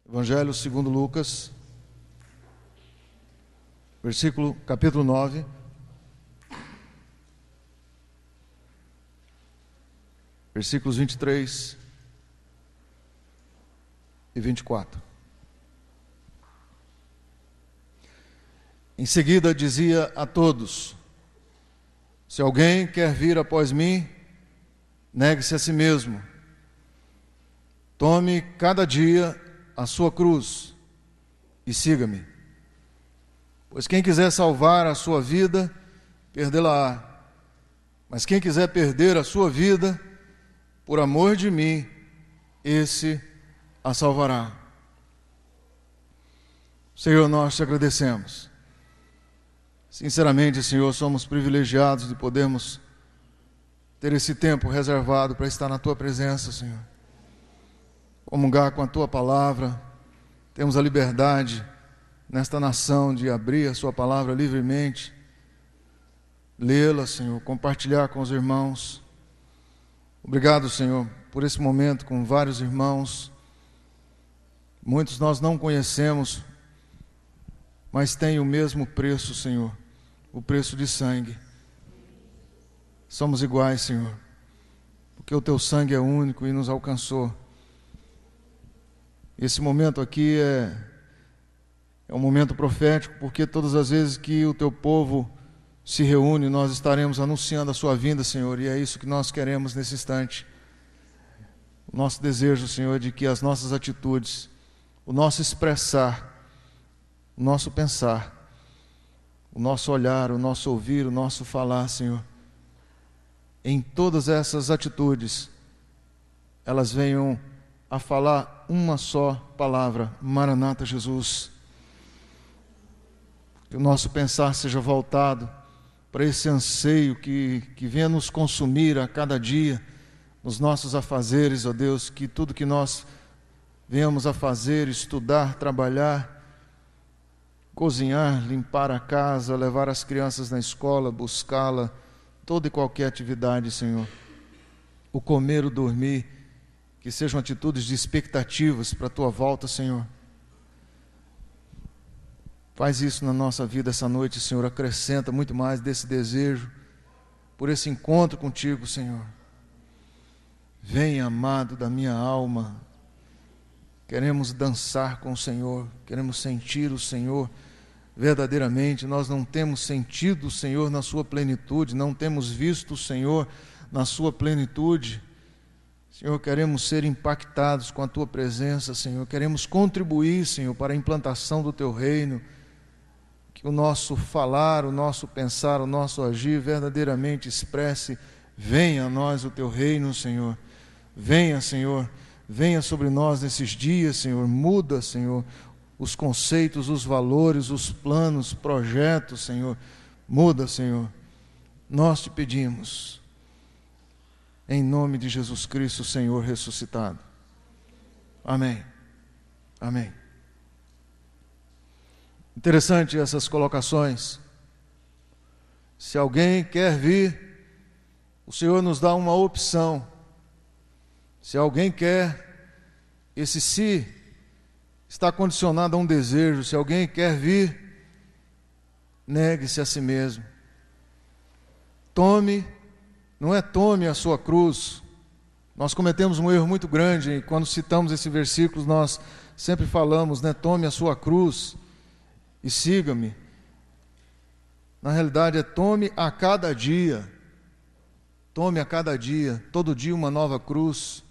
Evangelho segundo Lucas, capítulo 9, versículos 23 e 24. Em seguida dizia a todos: se alguém quer vir após mim, negue-se a si mesmo. Tome cada dia a sua cruz e siga-me. Pois quem quiser salvar a sua vida, perdê-la-á. Mas quem quiser perder a sua vida, por amor de mim, esse a salvará. Senhor, nós te agradecemos. Sinceramente, Senhor, somos privilegiados de podermos ter esse tempo reservado para estar na Tua presença, Senhor. Comungar com a Tua palavra. Temos a liberdade nesta nação de abrir a Sua palavra livremente, lê-la, Senhor, compartilhar com os irmãos. Obrigado, Senhor, por esse momento com vários irmãos. Muitos nós não conhecemos, mas tem o mesmo preço, Senhor, o preço de sangue. Somos iguais, Senhor, porque o Teu sangue é único e nos alcançou. Esse momento aqui é um momento profético, porque todas as vezes que o Teu povo se reúne, nós estaremos anunciando a Sua vinda, Senhor, e é isso que nós queremos nesse instante. O nosso desejo, Senhor, é de que as nossas atitudes, o nosso expressar, o nosso pensar, o nosso olhar, o nosso ouvir, o nosso falar, Senhor, em todas essas atitudes, elas venham a falar uma só palavra: Maranata, Jesus. Que o nosso pensar seja voltado para esse anseio que venha nos consumir a cada dia, nos nossos afazeres, ó Deus, que tudo que nós venhamos a fazer, estudar, trabalhar, cozinhar, limpar a casa, levar as crianças na escola, buscá-la, toda e qualquer atividade, Senhor, o comer, o dormir, que sejam atitudes de expectativas para a Tua volta, Senhor. Faz isso na nossa vida essa noite, Senhor. Acrescenta muito mais desse desejo por esse encontro contigo, Senhor. Venha, amado da minha alma. Queremos dançar com o Senhor, queremos sentir o Senhor verdadeiramente. Nós não temos sentido o Senhor na sua plenitude, não temos visto o Senhor na sua plenitude. Senhor, queremos ser impactados com a Tua presença, Senhor. Queremos contribuir, Senhor, para a implantação do Teu reino. Que o nosso falar, o nosso pensar, o nosso agir verdadeiramente expresse: venha a nós o Teu reino, Senhor. Venha, Senhor, venha sobre nós nesses dias, Senhor. Muda, Senhor, os conceitos, os valores, os planos, projetos, Senhor. Muda, Senhor. Nós te pedimos, em nome de Jesus Cristo, Senhor ressuscitado. Amém. Amém. Interessante essas colocações. Se alguém quer vir, o Senhor nos dá uma opção. Se alguém quer, esse se está condicionado a um desejo. Se alguém quer vir, negue-se a si mesmo. Não é tome a sua cruz. Nós cometemos um erro muito grande e quando citamos esse versículo nós sempre falamos, né? Tome a sua cruz e siga-me. Na realidade é tome a cada dia. Tome a cada dia, todo dia uma nova cruz.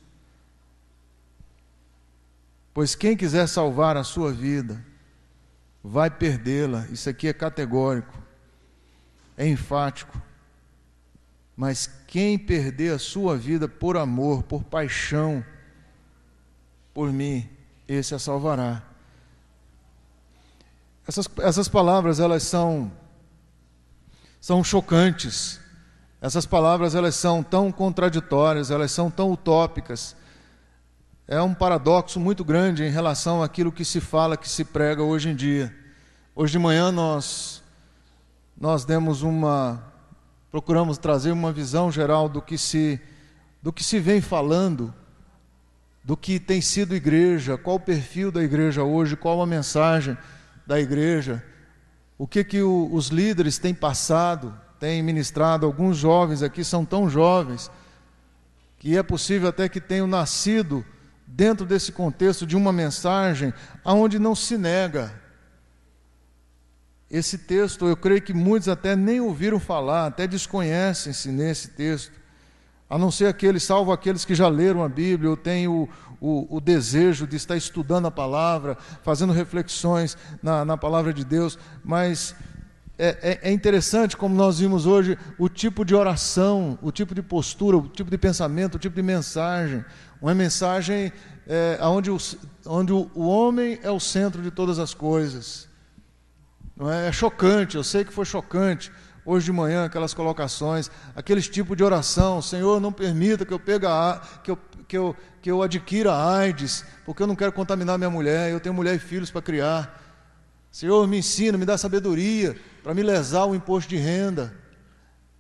Pois quem quiser salvar a sua vida, vai perdê-la. Isso aqui é categórico, é enfático. Mas quem perder a sua vida por amor, por paixão, por mim, esse a salvará. Essas palavras, elas são chocantes. Essas palavras, elas são tão contraditórias, elas são tão utópicas. É um paradoxo muito grande em relação àquilo que se fala, que se prega hoje em dia. Hoje de manhã nós procuramos trazer uma visão geral do que se vem falando do que tem sido igreja, qual o perfil da igreja hoje, qual a mensagem da igreja, o que os líderes têm passado, têm ministrado. Alguns jovens aqui são tão jovens que é possível até que tenham nascido dentro desse contexto de uma mensagem aonde não se nega. Esse texto, eu creio que muitos até nem ouviram falar, até desconhecem-se nesse texto, a não ser aqueles, salvo aqueles que já leram a Bíblia, ou têm o desejo de estar estudando a palavra, fazendo reflexões na palavra de Deus. Mas é interessante como nós vimos hoje o tipo de oração, o tipo de postura, o tipo de pensamento, o tipo de mensagem. Uma mensagem onde o homem é o centro de todas as coisas. Não é? É chocante, eu sei que foi chocante hoje de manhã aquelas colocações, aqueles tipos de oração: Senhor, não permita que eu adquira AIDS, porque eu não quero contaminar minha mulher, eu tenho mulher e filhos para criar. Senhor, me ensina, me dá sabedoria para me lesar o imposto de renda.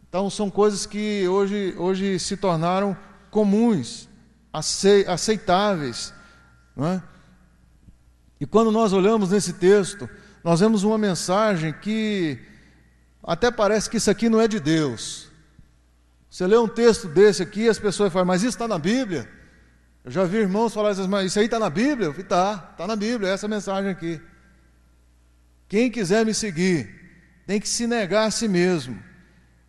Então são coisas que hoje se tornaram comuns, aceitáveis, não é? E quando nós olhamos nesse texto, nós vemos uma mensagem que até parece que isso aqui não é de Deus. Você lê um texto desse aqui, as pessoas falam: mas isso está na Bíblia? Eu já vi irmãos falar: mas isso aí está na Bíblia? Eu falei: está na Bíblia, essa mensagem aqui. Quem quiser me seguir tem que se negar a si mesmo.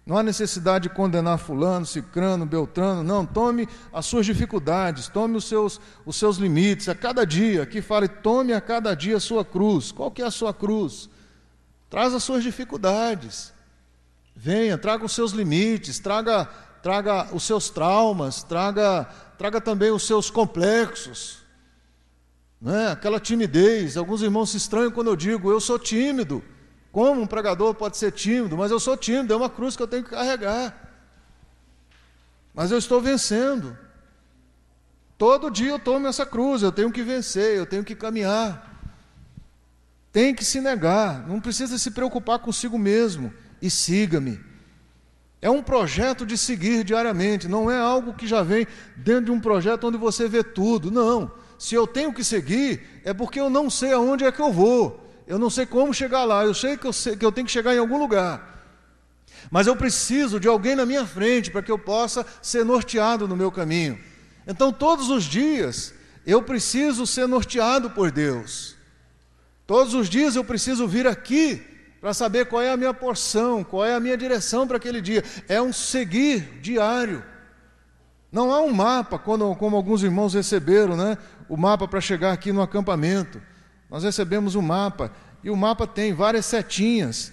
Não há necessidade de condenar fulano, cicrano, beltrano. Não, tome as suas dificuldades, tome os seus limites. A cada dia, aqui fala: tome a cada dia a sua cruz. Qual que é a sua cruz? Traz as suas dificuldades. Venha, traga os seus limites, traga os seus traumas, traga também os seus complexos. Não é? Aquela timidez. Alguns irmãos se estranham quando eu digo: eu sou tímido. Como um pregador pode ser tímido? Mas eu sou tímido, é uma cruz que eu tenho que carregar. Mas eu estou vencendo. Todo dia eu tomo essa cruz, eu tenho que vencer, eu tenho que caminhar. Tem que se negar, não precisa se preocupar consigo mesmo. E siga-me. É um projeto de seguir diariamente, não é algo que já vem dentro de um projeto onde você vê tudo. Não, se eu tenho que seguir, é porque eu não sei aonde é que eu vou. Eu não sei como chegar lá, eu sei que eu tenho que chegar em algum lugar. Mas eu preciso de alguém na minha frente para que eu possa ser norteado no meu caminho. Então, todos os dias, eu preciso ser norteado por Deus. Todos os dias eu preciso vir aqui para saber qual é a minha porção, qual é a minha direção para aquele dia. É um seguir diário. Não há um mapa, como alguns irmãos receberam, né? O mapa para chegar aqui no acampamento. Nós recebemos um mapa, e o mapa tem várias setinhas.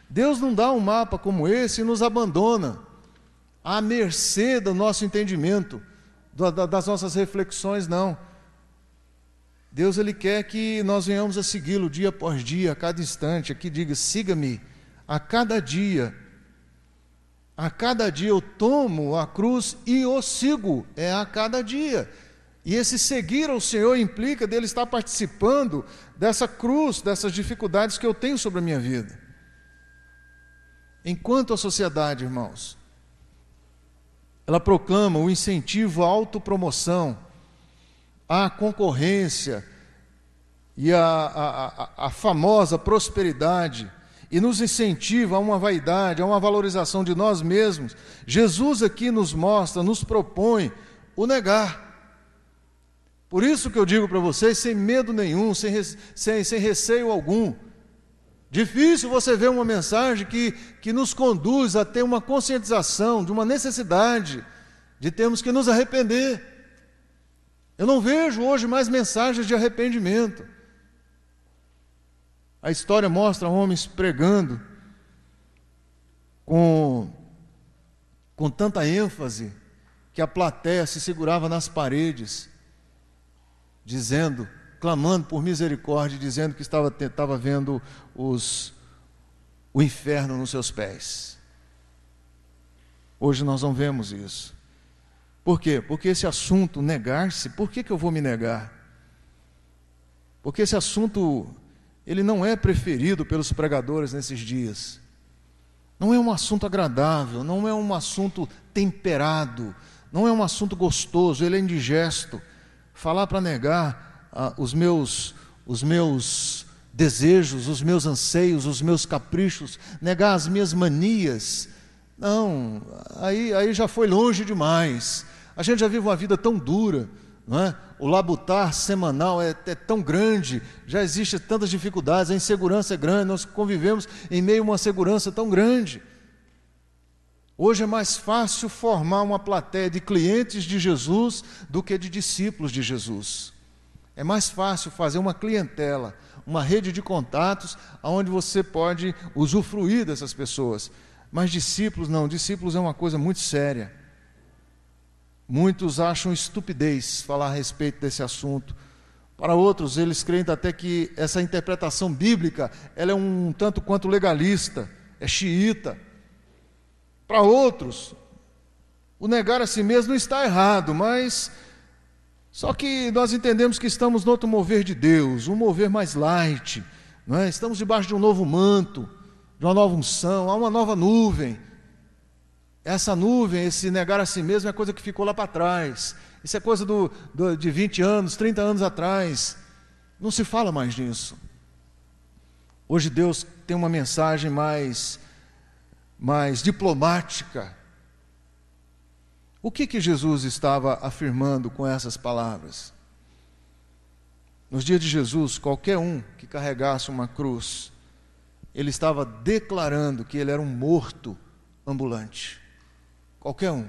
Deus não dá um mapa como esse e nos abandona à mercê do nosso entendimento, das nossas reflexões, não. Deus, Ele quer que nós venhamos a segui-lo dia após dia, a cada instante. Aqui diga: siga-me a cada dia. A cada dia eu tomo a cruz e o sigo, é a cada dia. E esse seguir ao Senhor implica dele estar participando dessa cruz, dessas dificuldades que eu tenho sobre a minha vida. Enquanto a sociedade, irmãos, ela proclama o incentivo à autopromoção, à concorrência e à famosa prosperidade, e nos incentiva a uma vaidade, a uma valorização de nós mesmos, Jesus aqui nos mostra, nos propõe o negar. Por isso que eu digo para vocês, sem medo nenhum, sem receio algum. Difícil você ver uma mensagem que nos conduz a ter uma conscientização de uma necessidade de termos que nos arrepender. Eu não vejo hoje mais mensagens de arrependimento. A história mostra homens pregando com tanta ênfase que a plateia se segurava nas paredes, dizendo, clamando por misericórdia, dizendo que estava vendo o inferno nos seus pés. Hoje nós não vemos isso. Por quê? Porque esse assunto, negar-se, por que eu vou me negar? Porque esse assunto, ele não é preferido pelos pregadores nesses dias. Não é um assunto agradável, não é um assunto temperado, não é um assunto gostoso, ele é indigesto. falar para negar os meus desejos, os meus anseios, os meus caprichos, negar as minhas manias. Não, aí já foi longe demais. A gente já vive uma vida tão dura, não é? O labutar semanal é tão grande, já existem tantas dificuldades, a insegurança é grande, nós convivemos em meio a uma segurança tão grande. Hoje é mais fácil formar uma plateia de clientes de Jesus do que de discípulos de Jesus. É mais fácil fazer uma clientela, uma rede de contatos, onde você pode usufruir dessas pessoas. Mas discípulos não, discípulos é uma coisa muito séria. Muitos acham estupidez falar a respeito desse assunto. Para outros, eles creem até que essa interpretação bíblica ela é um tanto quanto legalista, é xiita. Para outros, o negar a si mesmo não está errado, mas só que nós entendemos que estamos no outro mover de Deus, um mover mais light, não é? Estamos debaixo de um novo manto, de uma nova unção, há uma nova nuvem. Essa nuvem, esse negar a si mesmo é coisa que ficou lá para trás. Isso é coisa de 20 anos, 30 anos atrás. Não se fala mais disso. Hoje Deus tem uma mensagem mais diplomática. O que Jesus estava afirmando com essas palavras? Nos dias de Jesus, qualquer um que carregasse uma cruz, ele estava declarando que ele era um morto ambulante. Qualquer um,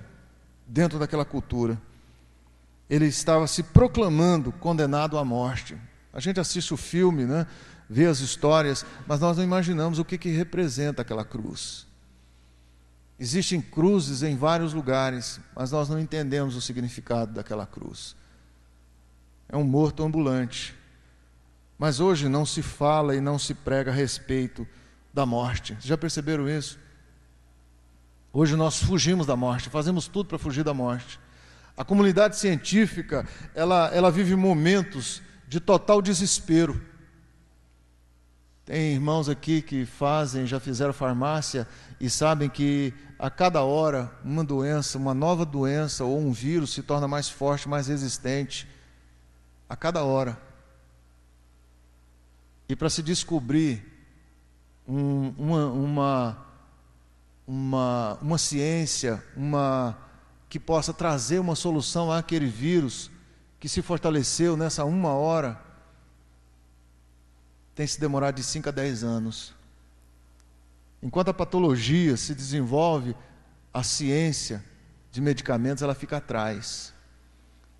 dentro daquela cultura. Ele estava se proclamando condenado à morte. A gente assiste o filme, né? Vê as histórias, mas nós não imaginamos o que representa aquela cruz. Existem cruzes em vários lugares, mas nós não entendemos o significado daquela cruz. É um morto ambulante. Mas hoje não se fala e não se prega a respeito da morte. Vocês já perceberam isso? Hoje nós fugimos da morte, fazemos tudo para fugir da morte. A comunidade científica, ela vive momentos de total desespero. Tem irmãos aqui que já fizeram farmácia e sabem que a cada hora uma doença, uma nova doença ou um vírus se torna mais forte, mais resistente. A cada hora. E para se descobrir uma ciência, que possa trazer uma solução àquele vírus que se fortaleceu nessa uma hora, tem se demorado de 5 a 10 anos. Enquanto a patologia se desenvolve, a ciência de medicamentos ela fica atrás.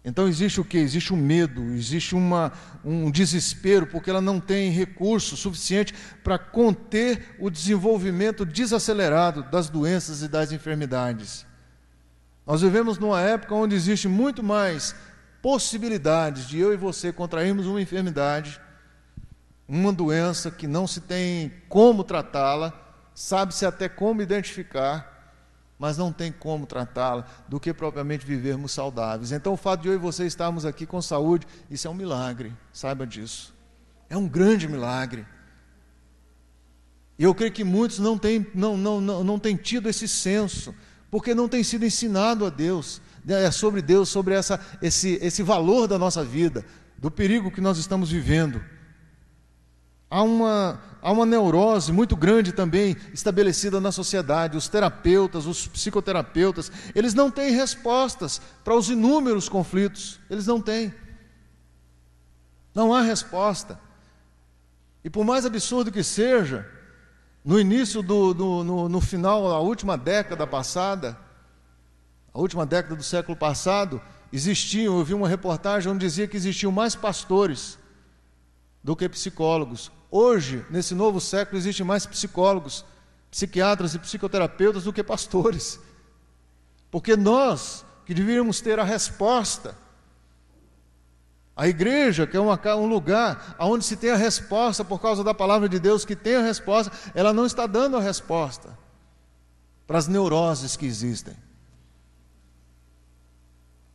Então existe o quê? Existe um medo, existe um desespero, porque ela não tem recurso suficiente para conter o desenvolvimento desacelerado das doenças e das enfermidades. Nós vivemos numa época onde existe muito mais possibilidades de eu e você contrairmos uma enfermidade, uma doença que não se tem como tratá-la, sabe-se até como identificar, mas não tem como tratá-la, do que propriamente vivermos saudáveis. Então o fato de eu e você estarmos aqui com saúde, isso é um milagre, saiba disso. É um grande milagre. E eu creio que muitos não têm tido esse senso, porque não tem sido ensinado a Deus, sobre Deus, sobre esse valor da nossa vida, do perigo que nós estamos vivendo. Há uma neurose muito grande também estabelecida na sociedade. Os terapeutas, os psicoterapeutas, eles não têm respostas para os inúmeros conflitos. Eles não têm. Não há resposta. E por mais absurdo que seja, no início no final, a última década passada, a última década do século passado, eu vi uma reportagem onde dizia que existiam mais pastores do que psicólogos. Hoje, nesse novo século, existem mais psicólogos, psiquiatras e psicoterapeutas do que pastores. Porque nós, que deveríamos ter a resposta, a igreja, que é um lugar onde se tem a resposta por causa da palavra de Deus, que tem a resposta, ela não está dando a resposta para as neuroses que existem.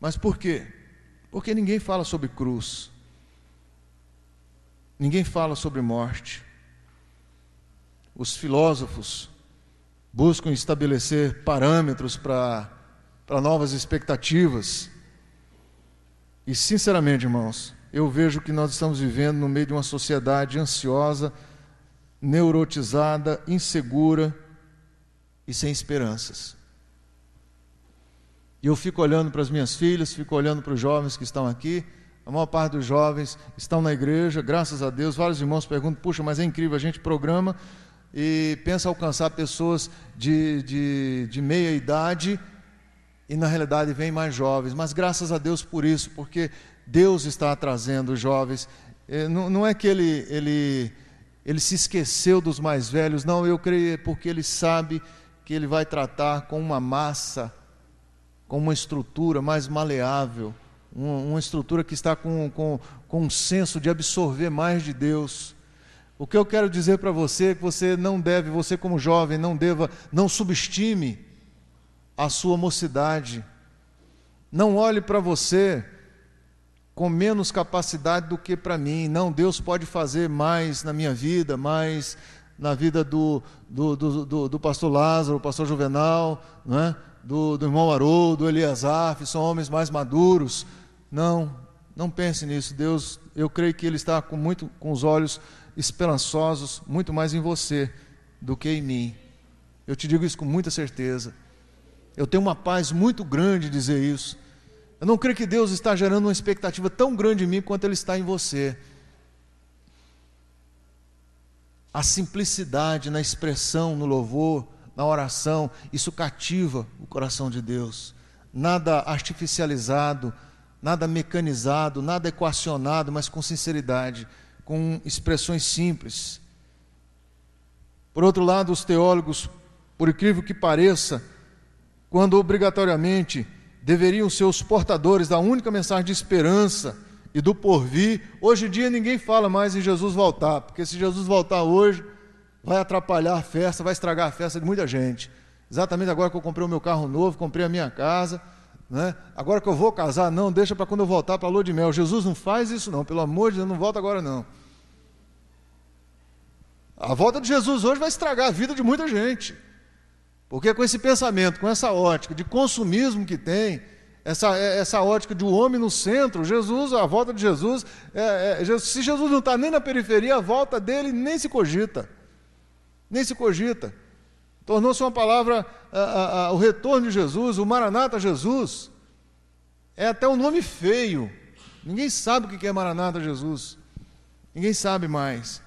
Mas por quê? Porque ninguém fala sobre cruz. Ninguém fala sobre morte. Os filósofos buscam estabelecer parâmetros para novas expectativas. E sinceramente, irmãos, eu vejo que nós estamos vivendo no meio de uma sociedade ansiosa, neurotizada, insegura e sem esperanças. E eu fico olhando para as minhas filhas, fico olhando para os jovens que estão aqui. A maior parte dos jovens estão na igreja, graças a Deus. Vários irmãos perguntam, puxa, mas é incrível, a gente programa e pensa alcançar pessoas de meia idade e na realidade vem mais jovens. Mas graças a Deus por isso, porque Deus está trazendo os jovens. Não é que ele se esqueceu dos mais velhos, não, eu creio porque Ele sabe que Ele vai tratar com uma massa, com uma estrutura mais maleável, uma estrutura que está com um senso de absorver mais de Deus. O que eu quero dizer para você é que você não deve, você como jovem, não subestime a sua mocidade. Não olhe para você com menos capacidade do que para mim. Não, Deus pode fazer mais na minha vida, mais na vida do pastor Lázaro, o pastor Juvenal, não é? Do irmão Haroldo, do Eliasaf, são homens mais maduros. Não pense nisso. Deus, eu creio que Ele está com os olhos esperançosos, muito mais em você do que em mim. Eu te digo isso com muita certeza. Eu tenho uma paz muito grande de dizer isso. Eu não creio que Deus está gerando uma expectativa tão grande em mim quanto Ele está em você. A simplicidade na expressão, no louvor, na oração, isso cativa o coração de Deus. Nada artificializado, nada mecanizado, nada equacionado, mas com sinceridade, com expressões simples. Por outro lado, os teólogos, por incrível que pareça, quando obrigatoriamente deveriam ser os portadores da única mensagem de esperança e do porvir, hoje em dia ninguém fala mais em Jesus voltar, porque se Jesus voltar hoje, vai atrapalhar a festa, vai estragar a festa de muita gente. Exatamente agora que eu comprei o meu carro novo, comprei a minha casa, né? Agora que eu vou casar, não, deixa para quando eu voltar para a lua de mel. Jesus não faz isso não, pelo amor de Deus, não volta agora não. A volta de Jesus hoje vai estragar a vida de muita gente, porque com esse pensamento, com essa ótica de consumismo que tem, essa ótica de um homem no centro, a volta de Jesus, se Jesus não está nem na periferia, a volta dele nem se cogita. Nem se cogita. Tornou-se uma palavra, o retorno de Jesus, o Maranata Jesus, é até um nome feio. Ninguém sabe o que é Maranata Jesus. Ninguém sabe mais.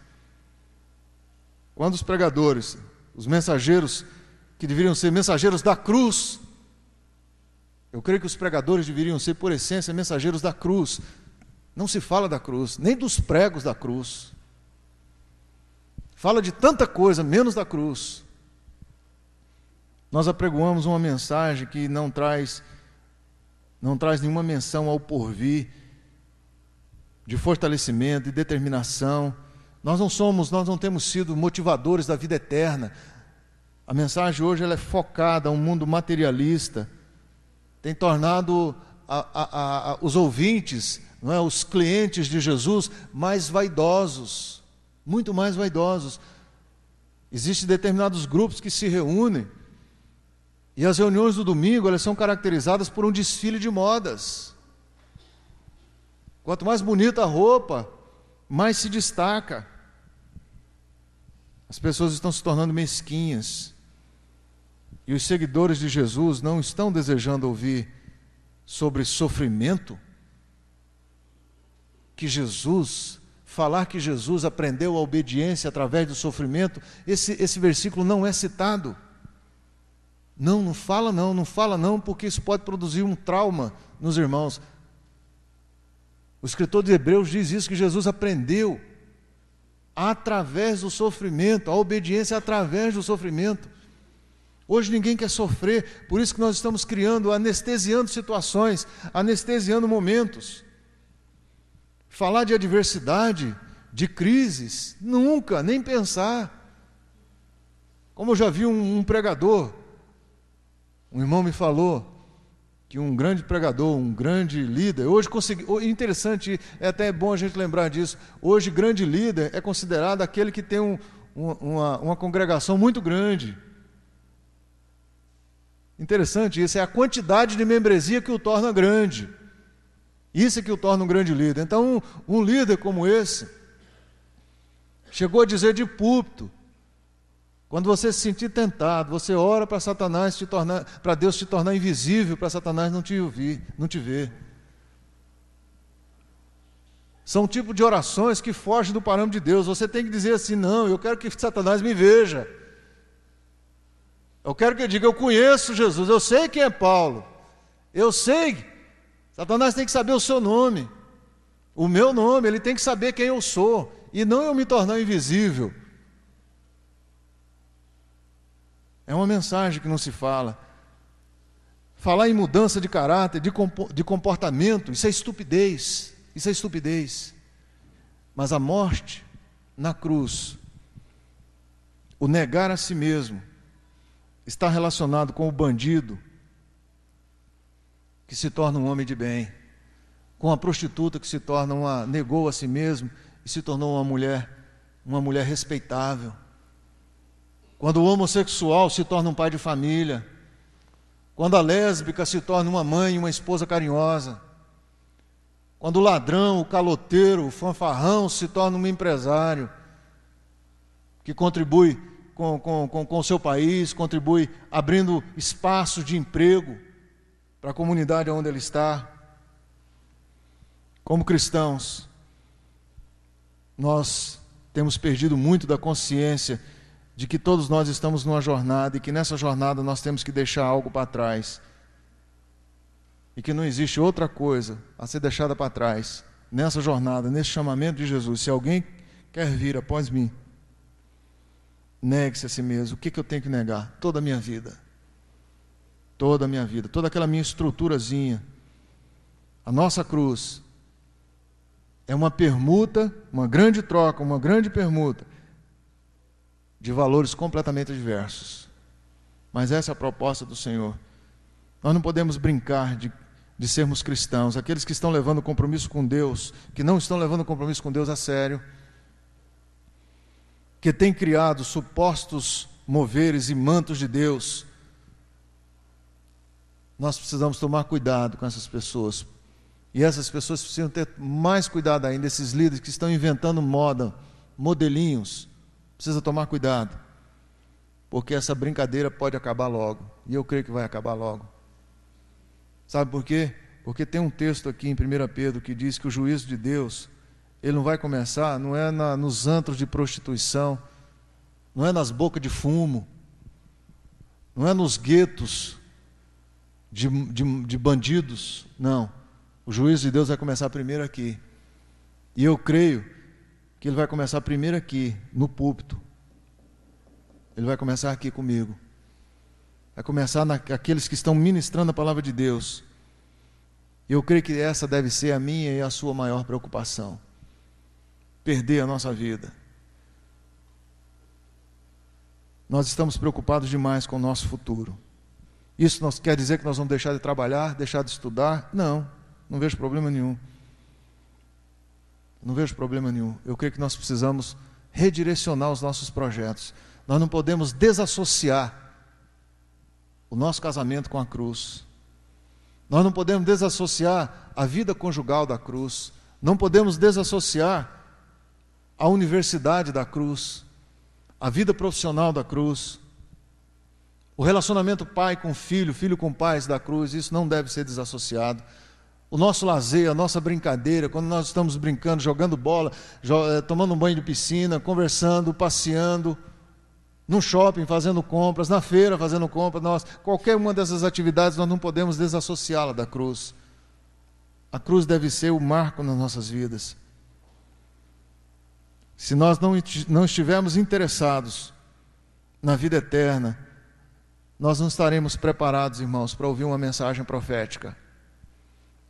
Quando os pregadores, os mensageiros, que deveriam ser mensageiros da cruz, eu creio que os pregadores deveriam ser, por essência, mensageiros da cruz. Não se fala da cruz, nem dos pregos da cruz. Fala de tanta coisa, menos da cruz. Nós apregoamos uma mensagem que não traz nenhuma menção ao porvir, de fortalecimento, de determinação. Nós não temos sido motivadores da vida eterna. A mensagem hoje ela é focada a um mundo materialista, tem tornado os ouvintes, não é, os clientes de Jesus, mais vaidosos, muito mais vaidosos. Existem determinados grupos que se reúnem, e as reuniões do domingo elas são caracterizadas por um desfile de modas. Quanto mais bonita a roupa, mais se destaca. As pessoas estão se tornando mesquinhas. E os seguidores de Jesus não estão desejando ouvir sobre sofrimento. Falar que Jesus aprendeu a obediência através do sofrimento, esse versículo não é citado. Não fala não, porque isso pode produzir um trauma nos irmãos. O escritor de Hebreus diz isso, que Jesus aprendeu através do sofrimento, a obediência através do sofrimento. Hoje ninguém quer sofrer, por isso que nós estamos anestesiando situações, anestesiando momentos. Falar de adversidade, de crises, nunca, nem pensar. Como eu já vi um pregador, um irmão me falou que um grande pregador, um grande líder, hoje interessante, é até bom a gente lembrar disso, hoje grande líder é considerado aquele que tem uma congregação muito grande. Interessante isso, é a quantidade de membresia que o torna grande. Isso é que o torna um grande líder. Então, um líder como esse, chegou a dizer de púlpito, quando você se sentir tentado, você ora para Satanás para Deus te tornar invisível, para Satanás não te ouvir, não te ver. São um tipo de orações que fogem do parâmetro de Deus. Você tem que dizer assim: não, eu quero que Satanás me veja. Eu quero que ele diga: eu conheço Jesus, eu sei quem é Paulo. Eu sei. Satanás tem que saber o seu nome, o meu nome, ele tem que saber quem eu sou, e não eu me tornar invisível. É uma mensagem que não se fala. Falar em mudança de caráter, de comportamento, isso é estupidez. Isso é estupidez. Mas a morte na cruz, o negar a si mesmo, está relacionado com o bandido que se torna um homem de bem, com a prostituta que negou a si mesmo e se tornou uma mulher respeitável. Quando o homossexual se torna um pai de família, quando a lésbica se torna uma mãe e uma esposa carinhosa, quando o ladrão, o caloteiro, o fanfarrão se torna um empresário que contribui com o seu país, contribui abrindo espaços de emprego para a comunidade onde ele está. Como cristãos, nós temos perdido muito da consciência de que todos nós estamos numa jornada e que nessa jornada nós temos que deixar algo para trás. E que não existe outra coisa a ser deixada para trás nessa jornada, nesse chamamento de Jesus. Se alguém quer vir após mim, negue-se a si mesmo. O que eu tenho que negar? Toda a minha vida. Toda a minha vida, toda aquela minha estruturazinha. A nossa cruz é uma permuta, uma grande troca, uma grande permuta de valores completamente diversos. Mas essa é a proposta do Senhor. Nós não podemos brincar de sermos cristãos. Aqueles que estão levando compromisso com Deus, que não estão levando compromisso com Deus a sério, que têm criado supostos moveres e mantos de Deus, nós precisamos tomar cuidado com essas pessoas. E essas pessoas precisam ter mais cuidado ainda, esses líderes que estão inventando moda, modelinhos. Precisa tomar cuidado, porque essa brincadeira pode acabar logo, e eu creio que vai acabar logo. Sabe por quê? Porque tem um texto aqui em 1 Pedro que diz que o juízo de Deus, ele não vai começar, não é nos antros de prostituição, não é nas bocas de fumo, não é nos guetos de bandidos, não. O juízo de Deus vai começar primeiro aqui, e eu creio que ele vai começar primeiro aqui, no púlpito. Ele vai começar aqui comigo. Vai começar naqueles que estão ministrando a palavra de Deus. E eu creio que essa deve ser a minha e a sua maior preocupação. Perder a nossa vida. Nós estamos preocupados demais com o nosso futuro. Isso quer dizer que nós vamos deixar de trabalhar, deixar de estudar? Não, não vejo problema nenhum. Não vejo problema nenhum. Eu creio que nós precisamos redirecionar os nossos projetos. Nós não podemos desassociar o nosso casamento com a cruz. Nós não podemos desassociar a vida conjugal da cruz. Não podemos desassociar a universidade da cruz, a vida profissional da cruz, o relacionamento pai com filho, filho com pais da cruz. Isso não deve ser desassociado. O nosso lazer, a nossa brincadeira, quando nós estamos brincando, jogando bola, tomando um banho de piscina, conversando, passeando, no shopping fazendo compras, na feira fazendo compras, qualquer uma dessas atividades nós não podemos desassociá-la da cruz. A cruz deve ser o marco nas nossas vidas. Se nós não estivermos interessados na vida eterna, nós não estaremos preparados, irmãos, para ouvir uma mensagem profética.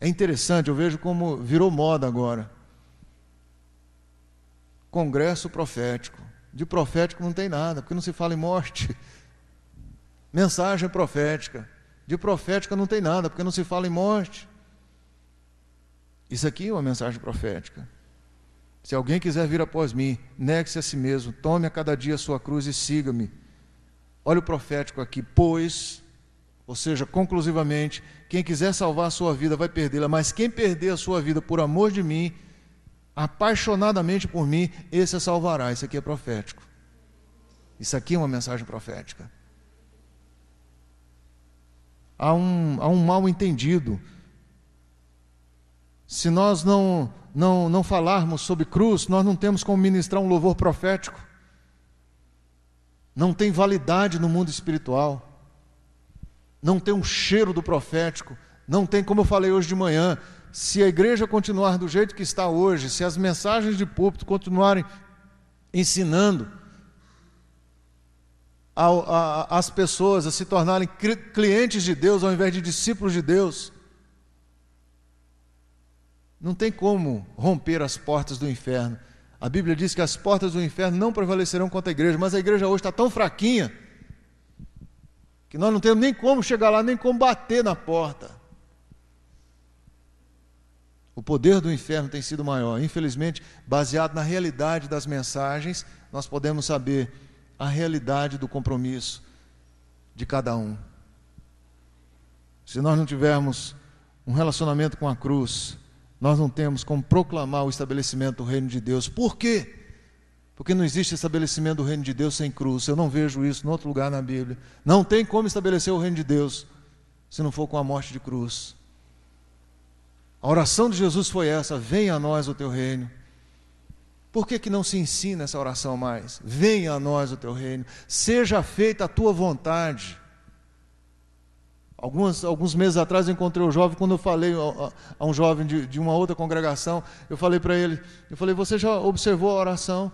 É interessante, eu vejo como virou moda agora. Congresso profético. De profético não tem nada, porque não se fala em morte. Mensagem profética. De profética não tem nada, porque não se fala em morte. Isso aqui é uma mensagem profética. Se alguém quiser vir após mim, negue-se a si mesmo, tome a cada dia a sua cruz e siga-me. Olha o profético aqui, pois Ou seja, conclusivamente, quem quiser salvar a sua vida vai perdê-la, mas quem perder a sua vida por amor de mim, apaixonadamente por mim, esse a salvará. Isso aqui é profético. Isso aqui é uma mensagem profética. Há um mal entendido. Se nós não falarmos sobre cruz, nós não temos como ministrar um louvor profético. Não tem validade no mundo espiritual. Não tem um cheiro do profético. Não tem, como eu falei hoje de manhã, se a igreja continuar do jeito que está hoje, se as mensagens de púlpito continuarem ensinando as pessoas a se tornarem clientes de Deus ao invés de discípulos de Deus, não tem como romper as portas do inferno. A Bíblia diz que as portas do inferno não prevalecerão contra a igreja, mas a igreja hoje está tão fraquinha que nós não temos nem como chegar lá, nem como bater na porta. O poder do inferno tem sido maior. Infelizmente, baseado na realidade das mensagens, nós podemos saber a realidade do compromisso de cada um. Se nós não tivermos um relacionamento com a cruz, nós não temos como proclamar o estabelecimento do reino de Deus. Por quê? Porque não existe estabelecimento do reino de Deus sem cruz. Eu não vejo isso em outro lugar na Bíblia. Não tem como estabelecer o reino de Deus se não for com a morte de cruz. A oração de Jesus foi essa: venha a nós o teu reino. Por que não se ensina essa oração mais? Venha a nós o teu reino, seja feita a tua vontade. Alguns meses atrás eu encontrei um jovem, quando eu falei a um jovem de uma outra congregação, eu falei para ele, você já observou a oração?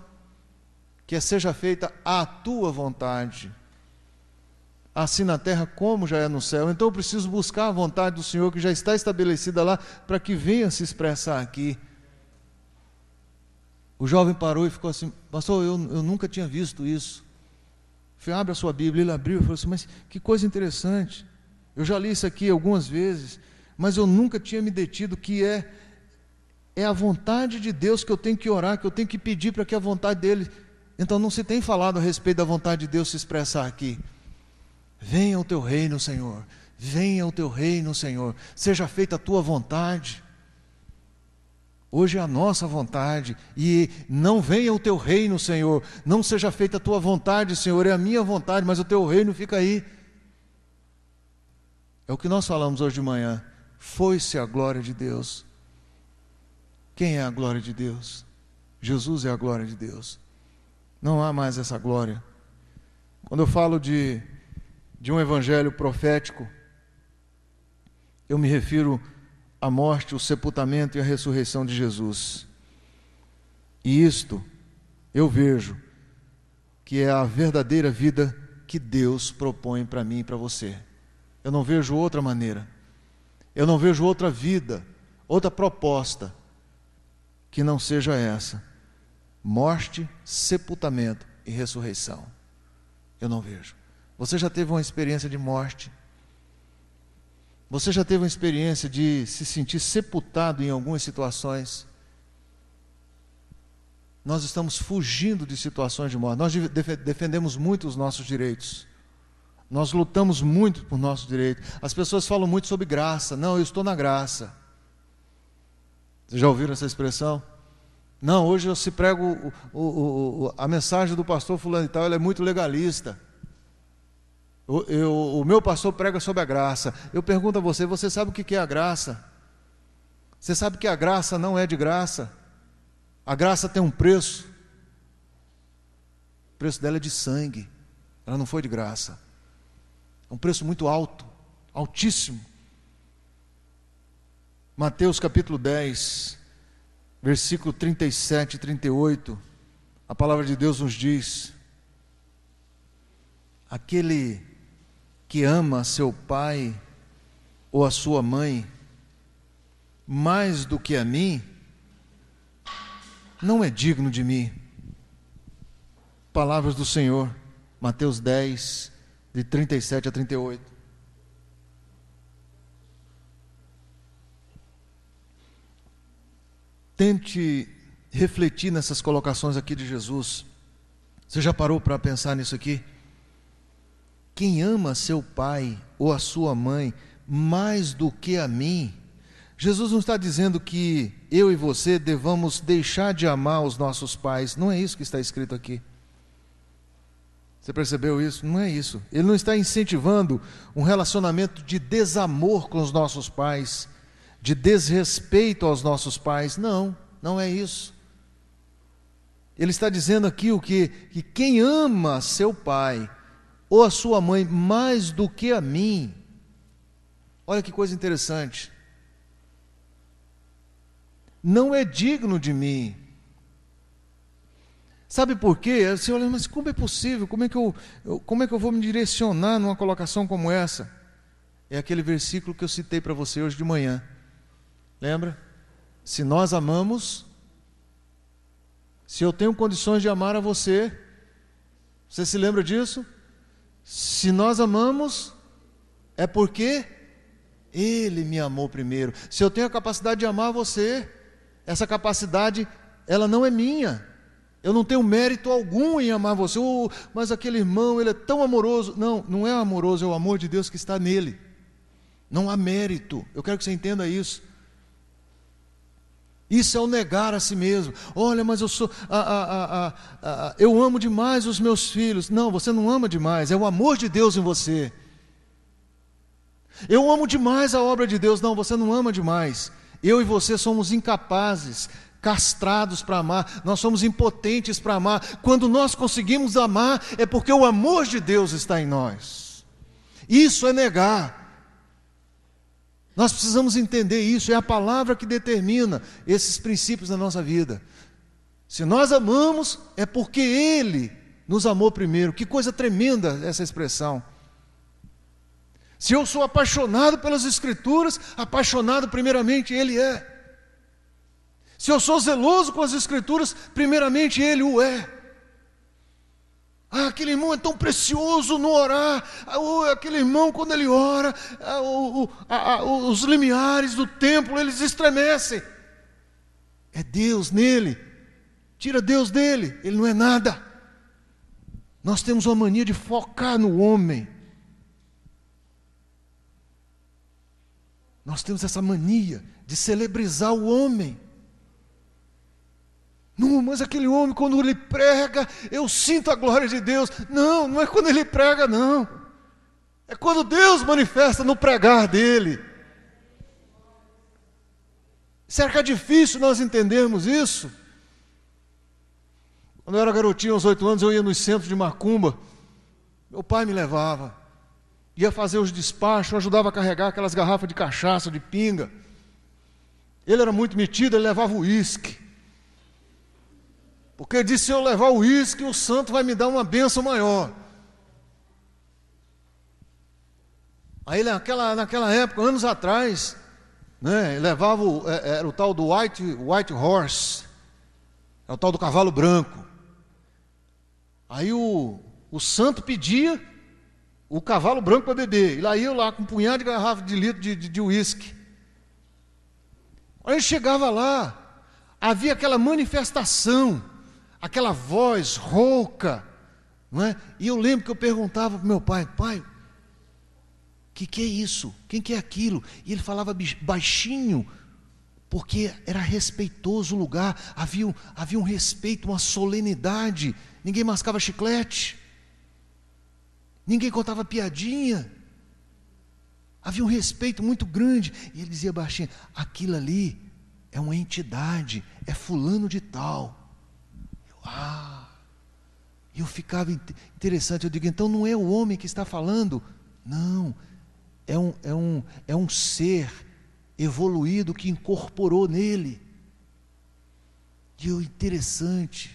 Que é: seja feita a tua vontade, assim na terra como já é no céu. Então eu preciso buscar a vontade do Senhor, que já está estabelecida lá, para que venha se expressar aqui. O jovem parou e ficou assim: pastor, eu nunca tinha visto isso. Eu falei: abre a sua Bíblia. Ele abriu e falou assim: mas que coisa interessante, eu já li isso aqui algumas vezes, mas eu nunca tinha me detido que é a vontade de Deus que eu tenho que orar, que eu tenho que pedir para que a vontade dele... Então não se tem falado a respeito da vontade de Deus se expressar aqui. Venha o teu reino, Senhor. Venha o teu reino, Senhor. Seja feita a tua vontade. Hoje é a nossa vontade. E não venha o teu reino, Senhor. Não seja feita a tua vontade, Senhor. É a minha vontade, mas o teu reino fica aí. É o que nós falamos hoje de manhã. Foi-se a glória de Deus. Quem é a glória de Deus? Jesus é a glória de Deus. Não há mais essa glória. Quando eu falo de um evangelho profético, eu me refiro à morte, o sepultamento e a ressurreição de Jesus. E isto eu vejo que é a verdadeira vida que Deus propõe para mim e para você. Eu não vejo outra maneira. Eu não vejo outra vida, outra proposta que não seja essa. Morte, sepultamento e ressurreição. Eu não vejo. Você já teve uma experiência de morte? Você já teve uma experiência de se sentir sepultado em algumas situações? Nós estamos fugindo de situações de morte. Nós defendemos muito os nossos direitos. Nós lutamos muito por nossos direitos. As pessoas falam muito sobre graça. Não, eu estou na graça. Vocês já ouviram essa expressão? Não, hoje eu se prego a mensagem do pastor fulano e tal, ele é muito legalista. O meu pastor prega sobre a graça. Eu pergunto a você, você sabe o que é a graça? Você sabe que a graça não é de graça? A graça tem um preço. O preço dela é de sangue. Ela não foi de graça. É um preço muito alto, altíssimo. Mateus capítulo 10... versículo 37 e 38, a palavra de Deus nos diz: aquele que ama seu pai ou a sua mãe mais do que a mim, não é digno de mim. Palavras do Senhor, Mateus 10, de 37 a 38. Tente refletir nessas colocações aqui de Jesus. Você já parou para pensar nisso aqui? quem ama seu pai ou a sua mãe mais do que a mim, Jesus não está dizendo que eu e você devamos deixar de amar os nossos pais. Não é isso que está escrito aqui. Você percebeu isso? Não é isso. Ele não está incentivando um relacionamento de desamor com os nossos pais, de desrespeito aos nossos pais. Não, não é isso. Ele está dizendo aqui o quê? Que quem ama seu pai ou a sua mãe mais do que a mim, olha que coisa interessante, não é digno de mim. Sabe por quê? Você olha, mas como é possível? Como é que eu vou me direcionar numa colocação como essa? É aquele versículo que eu citei para você hoje de manhã. Lembra? Se nós amamos, se eu tenho condições de amar a você, você se lembra disso? Se nós amamos, é porque Ele me amou primeiro. Se eu tenho a capacidade de amar você, essa capacidade, ela não é minha. Eu não tenho mérito algum em amar você. Mas aquele irmão, ele é tão amoroso. Não, não é amoroso, é o amor de Deus que está nele. Não há mérito. Eu quero que você entenda isso. Isso é o negar a si mesmo. Olha, mas eu amo demais os meus filhos. Não, você não ama demais, é o amor de Deus em você. Eu amo demais a obra de Deus. Não, você não ama demais. Eu e você somos incapazes, castrados para amar. Nós somos impotentes para amar. Quando nós conseguimos amar, é porque o amor de Deus está em nós. Isso é negar. Nós precisamos entender isso, é a palavra que determina esses princípios na nossa vida. Se nós amamos, é porque Ele nos amou primeiro. Que coisa tremenda essa expressão. Se eu sou apaixonado pelas Escrituras, apaixonado primeiramente Ele é. Se eu sou zeloso com as Escrituras, primeiramente Ele o é. Aquele irmão é tão precioso no orar. Aquele irmão, quando ele ora, os limiares do templo, eles estremecem. É Deus nele. Tira Deus dele, ele não é nada. Nós temos uma mania de focar no homem. Nós temos essa mania de celebrizar o homem. Não, mas aquele homem, quando ele prega, eu sinto a glória de Deus. Não, não é quando ele prega, não. É quando Deus manifesta no pregar dele. Será que é difícil nós entendermos isso? Quando eu era garotinho, aos 8 anos, eu ia nos centros de macumba. Meu pai me levava. Ia fazer os despachos, eu ajudava a carregar aquelas garrafas de cachaça, de pinga. Ele era muito metido, ele levava o uísque. Porque ele disse, se eu levar o uísque, o santo vai me dar uma bênção maior. Aí naquela época, anos atrás, né, ele levava, era o tal do white horse, é o tal do cavalo branco. Aí o santo pedia o cavalo branco para beber. E lá eu com um punhado de garrafa de litro de uísque. Aí ele chegava lá, havia aquela manifestação, aquela voz rouca, não é? E eu lembro que eu perguntava para o meu pai, o que é isso? Quem que é aquilo? E ele falava baixinho, porque era respeitoso o lugar, havia um respeito, uma solenidade, ninguém mascava chiclete, ninguém contava piadinha, havia um respeito muito grande, e ele dizia baixinho, aquilo ali é uma entidade, é fulano de tal. Eu ficava interessante, eu digo, então não é o homem que está falando, não, é um ser evoluído que incorporou nele. E interessante,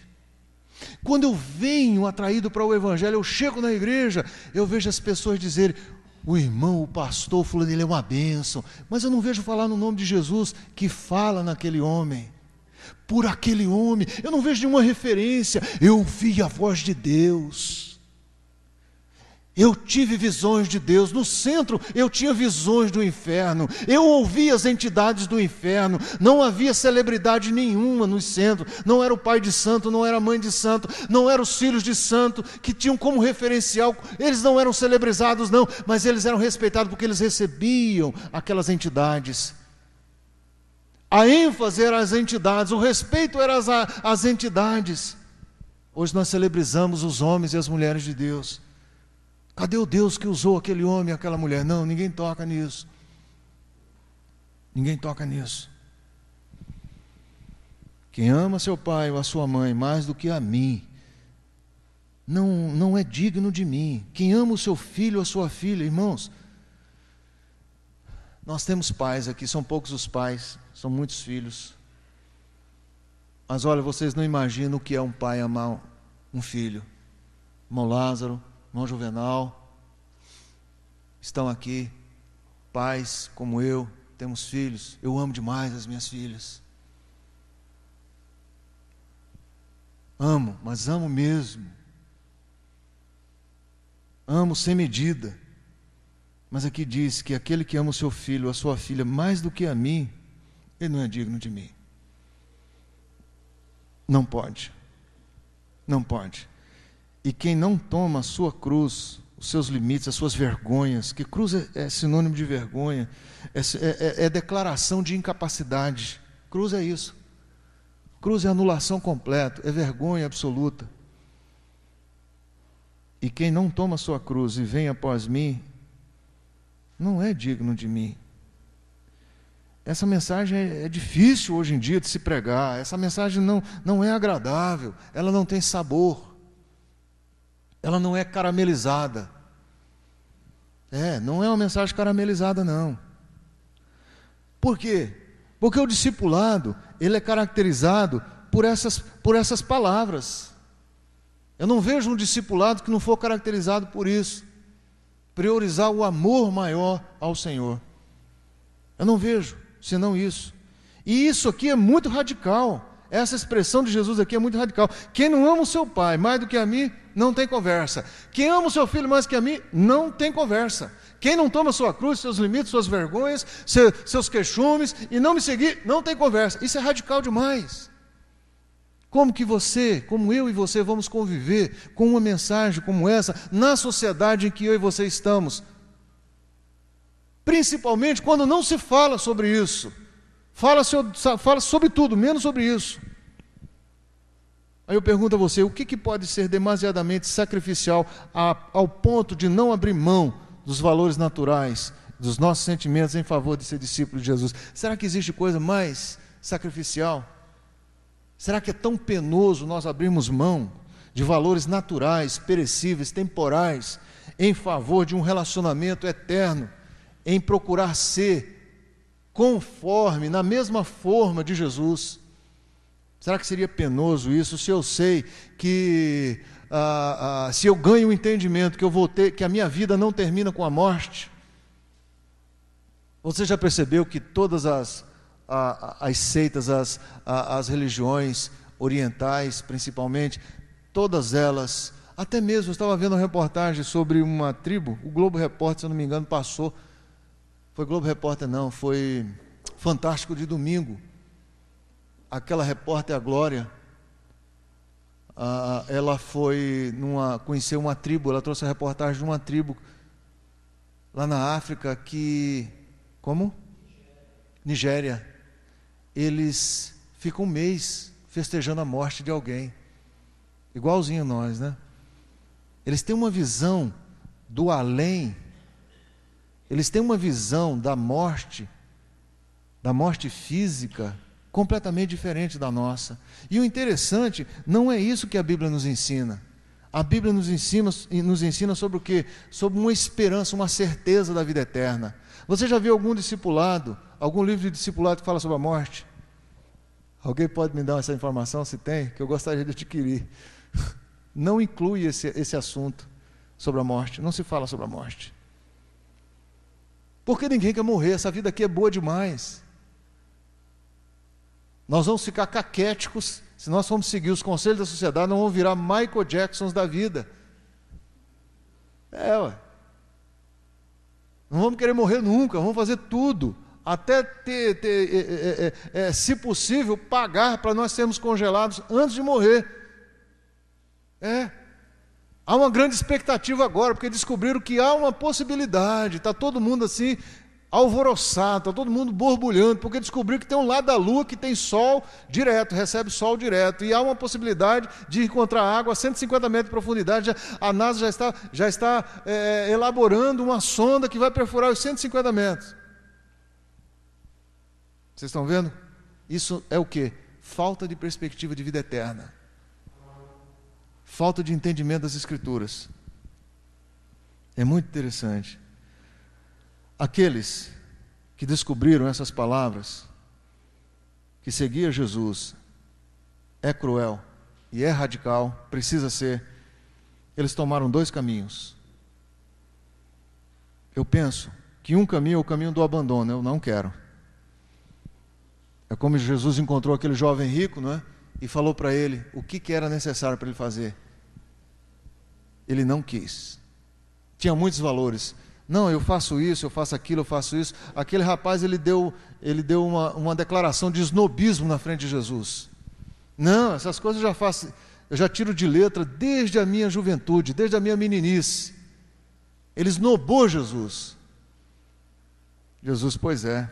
quando eu venho atraído para o Evangelho, eu chego na igreja, eu vejo as pessoas dizerem, o irmão, o pastor, fulano, ele é uma bênção, mas eu não vejo falar no nome de Jesus, que fala naquele homem. Por aquele homem, eu não vejo nenhuma referência, eu ouvi a voz de Deus. Eu tive visões de Deus. No centro eu tinha visões do inferno. Eu ouvia as entidades do inferno. Não havia celebridade nenhuma no centro. Não era o pai de santo, não era a mãe de santo, não eram os filhos de santo que tinham como referencial. Eles não eram celebrizados não, mas eles eram respeitados porque eles recebiam aquelas entidades. A ênfase era as entidades, o respeito era as entidades. Hoje nós celebrizamos os homens e as mulheres de Deus. Cadê o Deus que usou aquele homem e aquela mulher? Não, ninguém toca nisso. Ninguém toca nisso. Quem ama seu pai ou a sua mãe mais do que a mim, não é digno de mim. Quem ama o seu filho ou a sua filha, irmãos, nós temos pais aqui, são poucos os pais, são muitos filhos. Mas olha, vocês não imaginam o que é um pai amar um filho. Irmão Lázaro, irmão Juvenal, estão aqui, pais como eu, temos filhos. Eu amo demais as minhas filhas. Amo, mas amo mesmo. Amo sem medida. Mas aqui diz que aquele que ama o seu filho ou a sua filha mais do que a mim, ele não é digno de mim. Não pode. Não pode. E quem não toma a sua cruz, os seus limites, as suas vergonhas, que cruz é sinônimo de vergonha, é declaração de incapacidade. Cruz é isso. Cruz é anulação completa, é vergonha absoluta. E quem não toma a sua cruz e vem após mim, não é digno de mim. Essa mensagem é difícil hoje em dia de se pregar. Essa mensagem não é agradável. Ela não tem sabor. Ela não é caramelizada. Não é uma mensagem caramelizada, não. Por quê? Porque o discipulado, ele é caracterizado por essas palavras. Eu não vejo um discipulado que não for caracterizado por isso. Priorizar o amor maior ao Senhor. Eu não vejo senão isso. E isso aqui é muito radical. Essa expressão de Jesus aqui é muito radical. Quem não ama o seu pai mais do que a mim, não tem conversa. Quem ama o seu filho mais que a mim, não tem conversa. Quem não toma sua cruz, seus limites, suas vergonhas, seus queixumes, e não me seguir, não tem conversa. Isso é radical demais. Como que você, como eu e você, vamos conviver com uma mensagem como essa, na sociedade em que eu e você estamos? Principalmente quando não se fala sobre isso. Fala sobre tudo, menos sobre isso. Aí eu pergunto a você, o que pode ser demasiadamente sacrificial ao ponto de não abrir mão dos valores naturais, dos nossos sentimentos em favor de ser discípulo de Jesus? Será que existe coisa mais sacrificial? Será que é tão penoso nós abrirmos mão de valores naturais, perecíveis, temporais, em favor de um relacionamento eterno, em procurar ser conforme, na mesma forma de Jesus? Será que seria penoso isso, se eu sei que se eu ganho o entendimento que eu vou ter, que a minha vida não termina com a morte? Você já percebeu que todas as seitas, as religiões orientais principalmente, todas elas, até mesmo eu estava vendo uma reportagem sobre uma tribo, o Globo Repórter, se eu não me engano, passou. Foi Globo Repórter não, foi Fantástico de domingo. Aquela repórter, a Glória, ela foi conhecer uma tribo, ela trouxe a reportagem de uma tribo lá na África que... Como? Nigéria. Eles ficam um mês festejando a morte de alguém. Igualzinho nós, né? Eles têm uma visão do além. Eles têm uma visão da morte física, completamente diferente da nossa. E o interessante, não é isso que a Bíblia nos ensina. A Bíblia nos ensina sobre o quê? Sobre uma esperança, uma certeza da vida eterna. Você já viu algum discipulado, algum livro de discipulado que fala sobre a morte? Alguém pode me dar essa informação, se tem? Que eu gostaria de adquirir. Não inclui esse assunto sobre a morte, não se fala sobre a morte. Porque ninguém quer morrer, essa vida aqui é boa demais. Nós vamos ficar caquéticos, se nós formos seguir os conselhos da sociedade, nós vamos virar Michael Jacksons da vida. Ué. Não vamos querer morrer nunca, vamos fazer tudo, até se possível, pagar para nós sermos congelados antes de morrer. Há uma grande expectativa agora, porque descobriram que há uma possibilidade, está todo mundo assim, alvoroçado, está todo mundo borbulhando, porque descobriram que tem um lado da lua que tem sol direto, recebe sol direto, e há uma possibilidade de encontrar água a 150 metros de profundidade. A NASA já está elaborando uma sonda que vai perfurar os 150 metros. Vocês estão vendo? Isso é o quê? Falta de perspectiva de vida eterna. Falta de entendimento das Escrituras. É muito interessante. Aqueles que descobriram essas palavras, que seguia Jesus, é cruel e é radical, precisa ser, eles tomaram dois caminhos. Eu penso que um caminho é o caminho do abandono, eu não quero. É como Jesus encontrou aquele jovem rico, não é? E falou para ele o que era necessário para ele fazer. Ele não quis. Tinha muitos valores. Não, eu faço isso, eu faço aquilo, eu faço isso. Aquele rapaz, ele deu uma declaração de snobismo na frente de Jesus. Não, essas coisas eu já faço, eu já tiro de letra desde a minha juventude, desde a minha meninice. Ele esnobou Jesus. Jesus, pois é,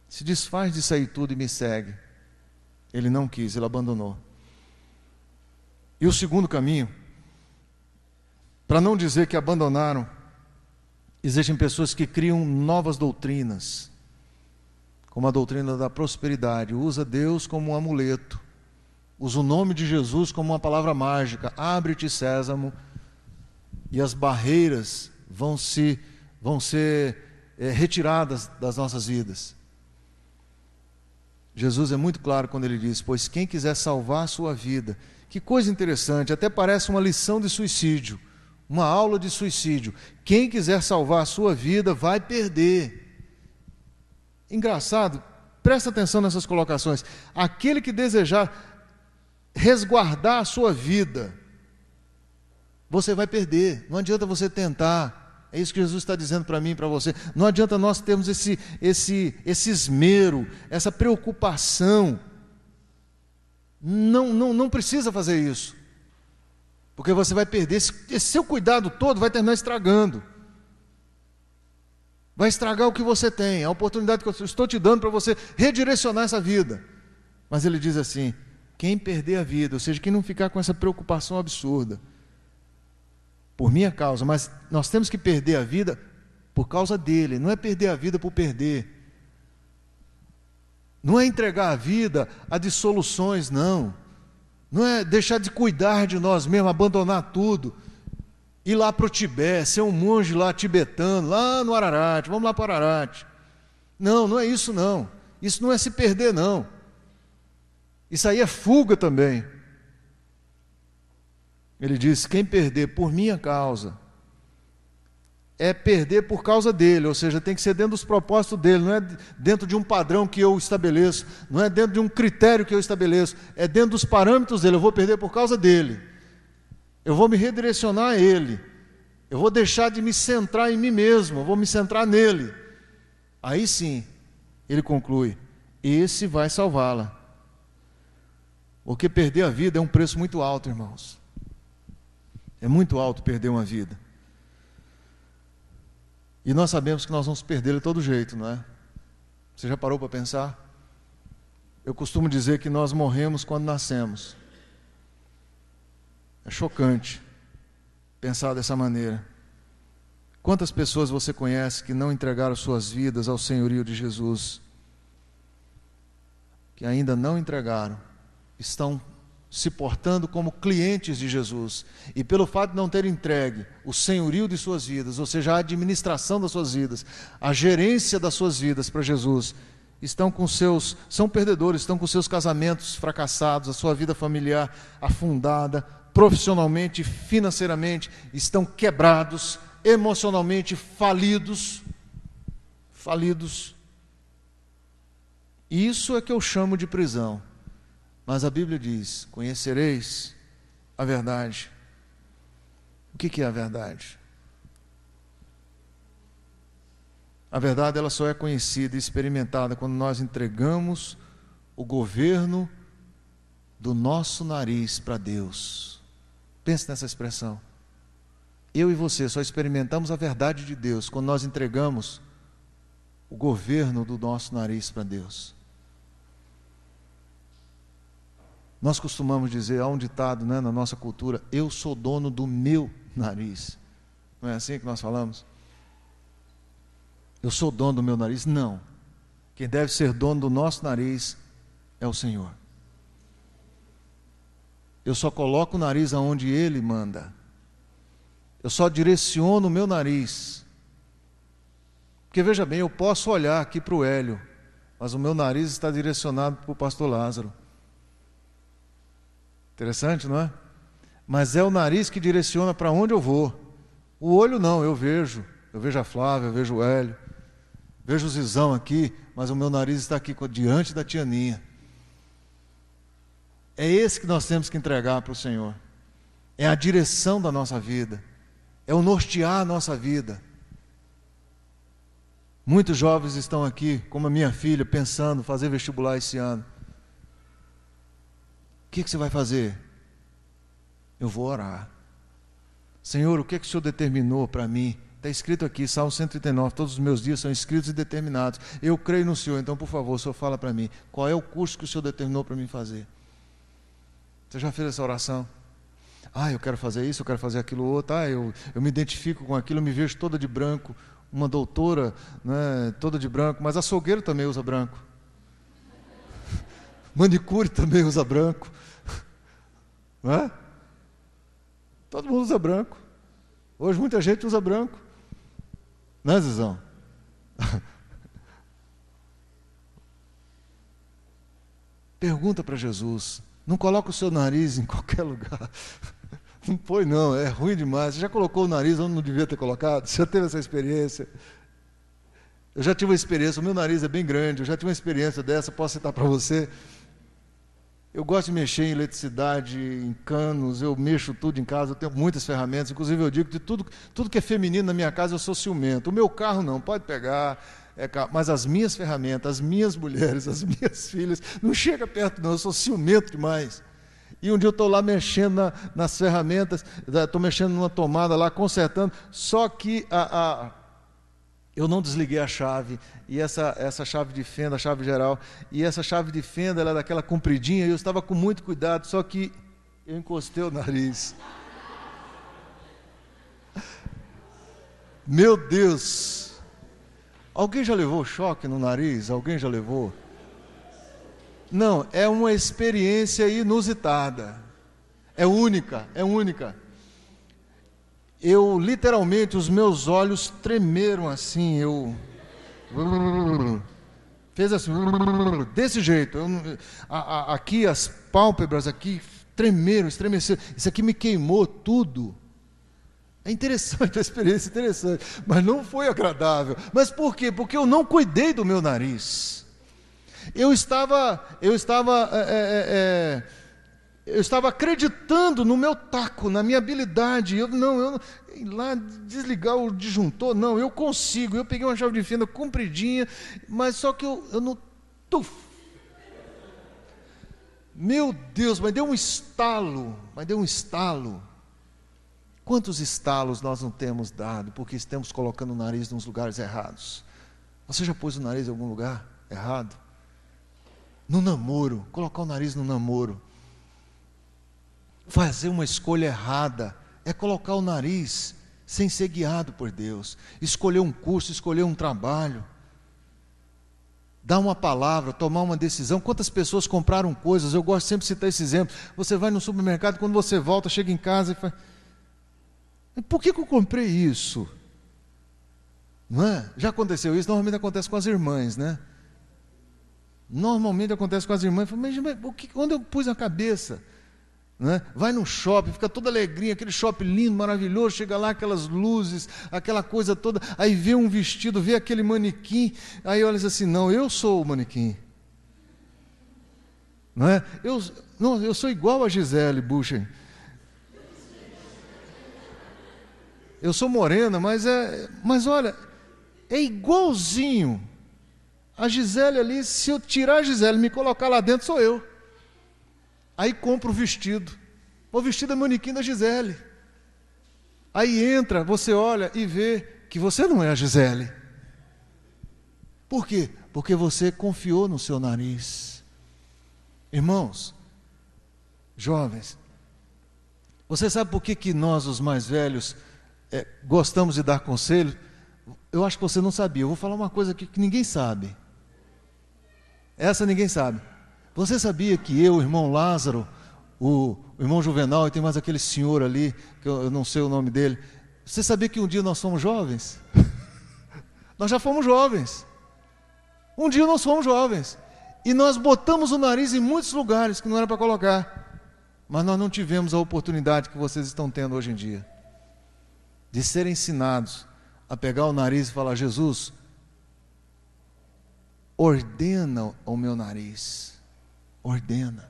se desfaz disso aí tudo e me segue. Ele não quis, ele abandonou. E o segundo caminho, para não dizer que abandonaram, existem pessoas que criam novas doutrinas, como a doutrina da prosperidade, usa Deus como um amuleto, usa o nome de Jesus como uma palavra mágica, abre-te sésamo, e as barreiras vão ser retiradas das nossas vidas. Jesus é muito claro quando ele diz, pois quem quiser salvar a sua vida, que coisa interessante, até parece uma lição de suicídio, uma aula de suicídio. Quem quiser salvar a sua vida vai perder. Engraçado, presta atenção nessas colocações. Aquele que desejar resguardar a sua vida, você vai perder. Não adianta você tentar. É isso que Jesus está dizendo para mim e para você. Não adianta nós termos esse esmero, essa preocupação. Não precisa fazer isso. Porque você vai perder, esse seu cuidado todo vai terminar estragando. Vai estragar o que você tem, a oportunidade que eu estou te dando para você redirecionar essa vida. Mas ele diz assim, quem perder a vida, ou seja, quem não ficar com essa preocupação absurda, por minha causa, mas nós temos que perder a vida por causa dele, não é perder a vida por perder. Não é entregar a vida a dissoluções, não. Não é deixar de cuidar de nós mesmos, abandonar tudo, ir lá para o Tibete, ser um monge lá tibetano, lá no Ararat, vamos lá para o Ararat. Não é isso não. Isso não é se perder não. Isso aí é fuga também. Ele diz, quem perder por minha causa, é perder por causa dele, ou seja, tem que ser dentro dos propósitos dele, não é dentro de um padrão que eu estabeleço, não é dentro de um critério que eu estabeleço, é dentro dos parâmetros dele, eu vou perder por causa dele, eu vou me redirecionar a ele, eu vou deixar de me centrar em mim mesmo, eu vou me centrar nele. Aí sim, ele conclui, esse vai salvá-la, porque perder a vida é um preço muito alto, irmãos, é muito alto perder uma vida. E nós sabemos que nós vamos perder de todo jeito, não é? Você já parou para pensar? Eu costumo dizer que nós morremos quando nascemos. É chocante pensar dessa maneira. Quantas pessoas você conhece que não entregaram suas vidas ao senhorio de Jesus? Que ainda não entregaram, estão se portando como clientes de Jesus, e pelo fato de não terem entregue o senhorio de suas vidas, ou seja, a administração das suas vidas, a gerência das suas vidas para Jesus, são perdedores, estão com seus casamentos fracassados, a sua vida familiar afundada, profissionalmente, financeiramente, estão quebrados, emocionalmente falidos. Isso é que eu chamo de prisão. Mas a Bíblia diz, conhecereis a verdade. O que é a verdade? A verdade, ela só é conhecida e experimentada quando nós entregamos o governo do nosso nariz para Deus. Pense nessa expressão. Eu e você só experimentamos a verdade de Deus quando nós entregamos o governo do nosso nariz para Deus. Nós costumamos dizer, há um ditado, né, na nossa cultura, eu sou dono do meu nariz. Não é assim que nós falamos? Eu sou dono do meu nariz? Não. Quem deve ser dono do nosso nariz é o Senhor. Eu só coloco o nariz aonde Ele manda. Eu só direciono o meu nariz. Porque veja bem, eu posso olhar aqui para o Hélio, mas o meu nariz está direcionado para o pastor Lázaro. Interessante, não é? Mas é o nariz que direciona para onde eu vou. O olho não, eu vejo a Flávia, eu vejo o Hélio, vejo o Zizão aqui, mas o meu nariz está aqui diante da tia Ninha. É esse que nós temos que entregar para o Senhor. É a direção da nossa vida. É o nortear a nossa vida. Muitos jovens estão aqui, como a minha filha, pensando em fazer vestibular esse ano. O que você vai fazer? Eu vou orar. Senhor, o que o Senhor determinou para mim? Está escrito aqui, Salmo 139, todos os meus dias são escritos e determinados. Eu creio no Senhor, então por favor, o Senhor fala para mim, qual é o curso que o Senhor determinou para mim fazer? Você já fez essa oração? Eu quero fazer isso, eu quero fazer aquilo outro, eu me identifico com aquilo, eu me vejo toda de branco, uma doutora, né, toda de branco, mas açougueiro também usa branco. Manicure também usa branco. Não é? Todo mundo usa branco. Hoje muita gente usa branco. Não é, Zizão? Pergunta para Jesus. Não coloca o seu nariz em qualquer lugar. Não põe não, é ruim demais. Você já colocou o nariz onde não devia ter colocado? Você já teve essa experiência? Eu já tive uma experiência, o meu nariz é bem grande, eu já tive uma experiência dessa, posso citar para você. Eu gosto de mexer em eletricidade, em canos, eu mexo tudo em casa, eu tenho muitas ferramentas, inclusive eu digo que tudo que é feminino na minha casa eu sou ciumento. O meu carro não, pode pegar, mas as minhas ferramentas, as minhas mulheres, as minhas filhas, não chega perto não, eu sou ciumento demais. E um dia eu estou lá mexendo nas ferramentas, estou mexendo numa tomada lá, consertando, só que eu não desliguei a chave, e essa chave de fenda, a chave geral, e essa chave de fenda, ela é daquela compridinha, e eu estava com muito cuidado, só que eu encostei o nariz. Meu Deus! Alguém já levou choque no nariz? Alguém já levou? Não, é uma experiência inusitada. É única, é única. Eu, literalmente, os meus olhos tremeram assim, fez assim, desse jeito, aqui as pálpebras aqui tremeram, estremeceram, isso aqui me queimou tudo. É interessante, a experiência interessante, mas não foi agradável. Mas por quê? Porque eu não cuidei do meu nariz. Eu estava acreditando no meu taco, na minha habilidade. Eu não lá desligar o disjuntor, não, eu consigo. Eu peguei uma chave de fenda compridinha, mas só que eu não. Tuf. Meu Deus, mas deu um estalo. Quantos estalos nós não temos dado porque estamos colocando o nariz nos lugares errados? Você já pôs o nariz em algum lugar errado? No namoro, colocar o nariz no namoro. Fazer uma escolha errada é colocar o nariz sem ser guiado por Deus. Escolher um curso, escolher um trabalho, dar uma palavra, tomar uma decisão. Quantas pessoas compraram coisas? Eu gosto sempre de citar esse exemplo. Você vai no supermercado, quando você volta, chega em casa e fala: por que eu comprei isso? Não é? Já aconteceu isso? Normalmente acontece com as irmãs, né? Normalmente acontece com as irmãs. Mas onde eu pus a cabeça? Né? Vai no shopping, fica toda alegrinha, aquele shopping lindo, maravilhoso, chega lá aquelas luzes, aquela coisa toda, aí vê um vestido, vê aquele manequim, aí olha assim, não, eu sou o manequim. Não é? Eu sou igual a Gisele Bündchen. Eu sou morena, mas olha, é igualzinho a Gisele ali. Se eu tirar a Gisele e me colocar lá dentro, sou eu. Aí compro o vestido. O vestido é manequim da Gisele. Aí entra, você olha e vê que você não é a Gisele. Por quê? Porque você confiou no seu nariz. Irmãos, jovens, você sabe por que nós, os mais velhos, gostamos de dar conselho? Eu acho que você não sabia. Eu vou falar uma coisa aqui que ninguém sabe. Essa ninguém sabe. Você sabia que eu, o irmão Lázaro, o irmão Juvenal, e tem mais aquele senhor ali, que eu não sei o nome dele. Você sabia que um dia nós fomos jovens? Nós já fomos jovens. Um dia nós fomos jovens. E nós botamos o nariz em muitos lugares que não era para colocar. Mas nós não tivemos a oportunidade que vocês estão tendo hoje em dia. De serem ensinados a pegar o nariz e falar: Jesus, ordena o meu nariz. Ordena.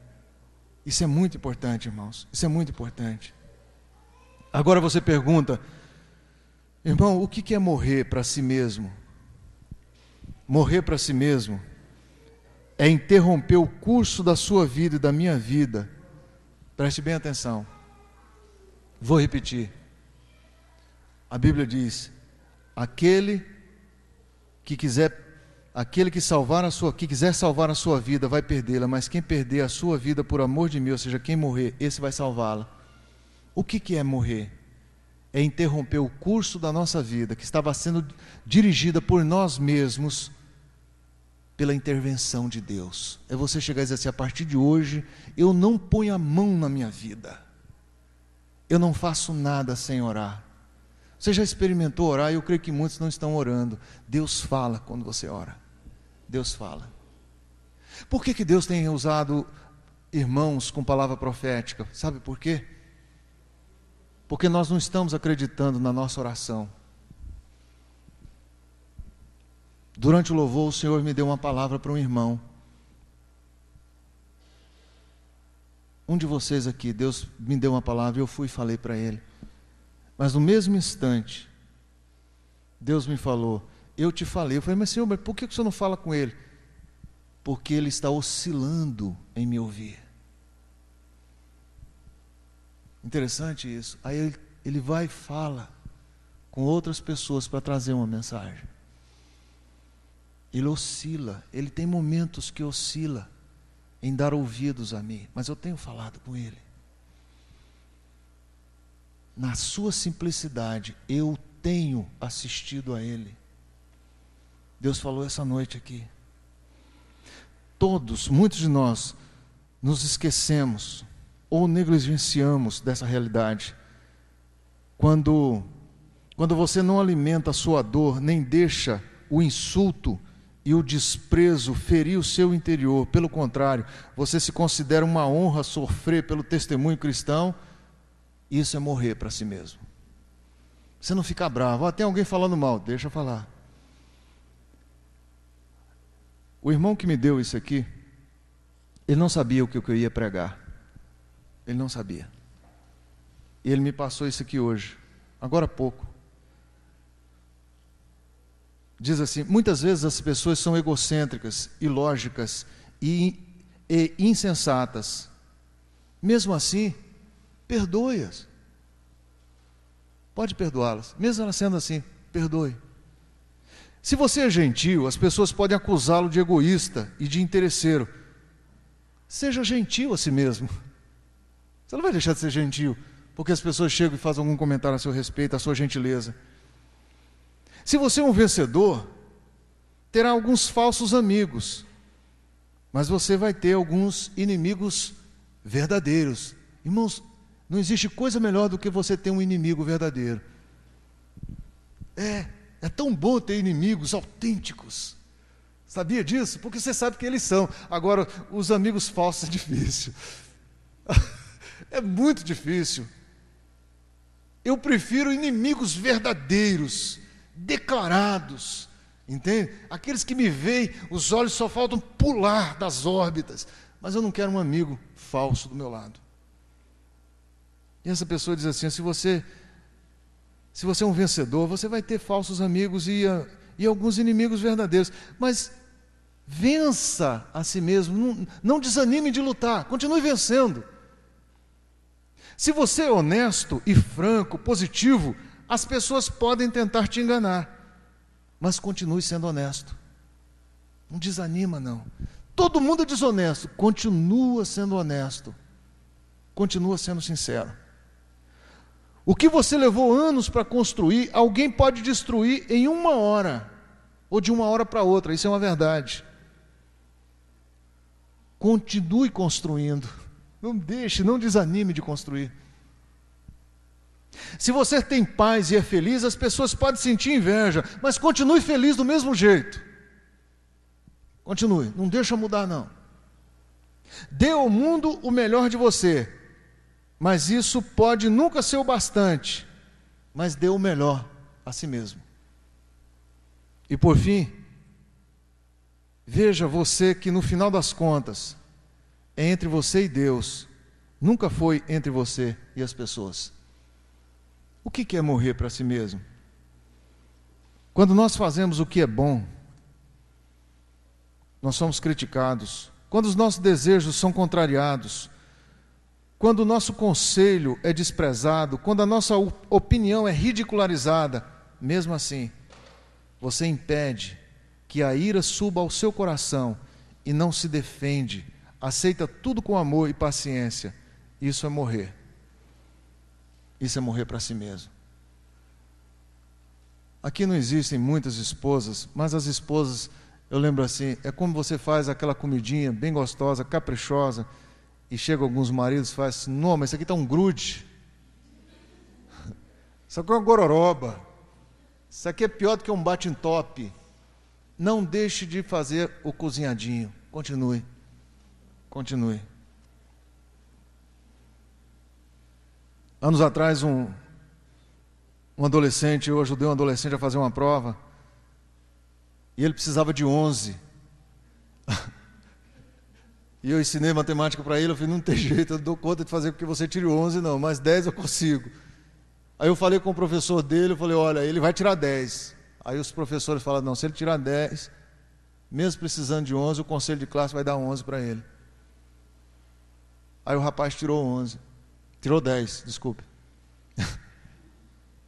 Isso é muito importante, irmãos. Isso é muito importante. Agora você pergunta: irmão, o que é morrer para si mesmo? Morrer para si mesmo é interromper o curso da sua vida e da minha vida. Preste bem atenção. Vou repetir. A Bíblia diz: aquele que quiser salvar a sua vida vai perdê-la, mas quem perder a sua vida por amor de mim, ou seja, quem morrer, esse vai salvá-la. O que é morrer? É interromper o curso da nossa vida, que estava sendo dirigida por nós mesmos, pela intervenção de Deus. É você chegar e dizer assim: a partir de hoje, eu não ponho a mão na minha vida. Eu não faço nada sem orar. Você já experimentou orar? Eu creio que muitos não estão orando. Deus fala quando você ora. Deus fala. Por que Deus tem usado irmãos com palavra profética? Sabe por quê? Porque nós não estamos acreditando na nossa oração. Durante o louvor, o Senhor me deu uma palavra para um irmão. Um de vocês aqui, Deus me deu uma palavra e eu fui e falei para ele. Mas no mesmo instante, Deus me falou: eu te falei. Eu falei: mas Senhor, por que o Senhor não fala com ele? Porque ele está oscilando em me ouvir. Interessante isso. Aí ele vai e fala com outras pessoas para trazer uma mensagem. Ele oscila, ele tem momentos que oscila em dar ouvidos a mim, mas eu tenho falado com ele. Na sua simplicidade, eu tenho assistido a ele. Deus falou essa noite aqui. Muitos de nós, nos esquecemos ou negligenciamos dessa realidade. Quando você não alimenta a sua dor, nem deixa o insulto e o desprezo ferir o seu interior, pelo contrário, você se considera uma honra sofrer pelo testemunho cristão, isso é morrer para si mesmo. Você não fica bravo: tem alguém falando mal, deixa eu falar. O irmão que me deu isso aqui, ele não sabia o que eu ia pregar. Ele não sabia. E ele me passou isso aqui hoje, agora há pouco. Diz assim: muitas vezes as pessoas são egocêntricas, ilógicas e insensatas. Mesmo assim, perdoe-as. Pode perdoá-las, mesmo elas sendo assim, perdoe. Se você é gentil, as pessoas podem acusá-lo de egoísta e de interesseiro. Seja gentil a si mesmo. Você não vai deixar de ser gentil porque as pessoas chegam e fazem algum comentário a seu respeito, a sua gentileza. Se você é um vencedor, terá alguns falsos amigos, mas você vai ter alguns inimigos verdadeiros. Irmãos, não existe coisa melhor do que você ter um inimigo verdadeiro. É tão bom ter inimigos autênticos. Sabia disso? Porque você sabe que eles são. Agora, os amigos falsos é difícil. É muito difícil. Eu prefiro inimigos verdadeiros, declarados, entende? Aqueles que me veem, os olhos só faltam pular das órbitas, mas eu não quero um amigo falso do meu lado. E essa pessoa diz assim: se você é um vencedor, você vai ter falsos amigos, e e alguns inimigos verdadeiros. Mas vença a si mesmo, não desanime de lutar, continue vencendo. Se você é honesto e franco, positivo, as pessoas podem tentar te enganar, mas continue sendo honesto. Não desanima, não. Todo mundo é desonesto, continua sendo honesto, continua sendo sincero. O que você levou anos para construir, alguém pode destruir em 1 hora, ou de 1 hora para outra, isso é uma verdade. Continue construindo, não deixe, não desanime de construir. Se você tem paz e é feliz, as pessoas podem sentir inveja, mas continue feliz do mesmo jeito. Continue, não deixa mudar não. Dê ao mundo o melhor de você, mas isso pode nunca ser o bastante, mas dê o melhor a si mesmo. E por fim, veja você que no final das contas, é entre você e Deus, nunca foi entre você e as pessoas. O que é morrer para si mesmo? Quando nós fazemos o que é bom, nós somos criticados. Quando os nossos desejos são contrariados, quando o nosso conselho é desprezado, quando a nossa opinião é ridicularizada, mesmo assim, você impede que a ira suba ao seu coração e não se defende, aceita tudo com amor e paciência. Isso é morrer. Isso é morrer para si mesmo. Aqui não existem muitas esposas, mas as esposas, eu lembro assim, é como você faz aquela comidinha bem gostosa, caprichosa, e chega alguns maridos e faz assim, não, mas isso aqui está um grude. Isso aqui é uma gororoba. Isso aqui é pior do que um bate-em-top. Não deixe de fazer o cozinhadinho. Continue. Continue. Anos atrás, um adolescente, eu ajudei um adolescente a fazer uma prova, e ele precisava de 11. E eu ensinei matemática para ele, eu falei, não tem jeito, eu não dou conta de fazer com que você tire 11 não, mas 10 eu consigo. Aí eu falei com o professor dele, eu falei, olha, ele vai tirar 10. Aí os professores falaram, não, se ele tirar 10, mesmo precisando de 11, o conselho de classe vai dar 11 para ele. Aí o rapaz tirou 11. Tirou 10, desculpe.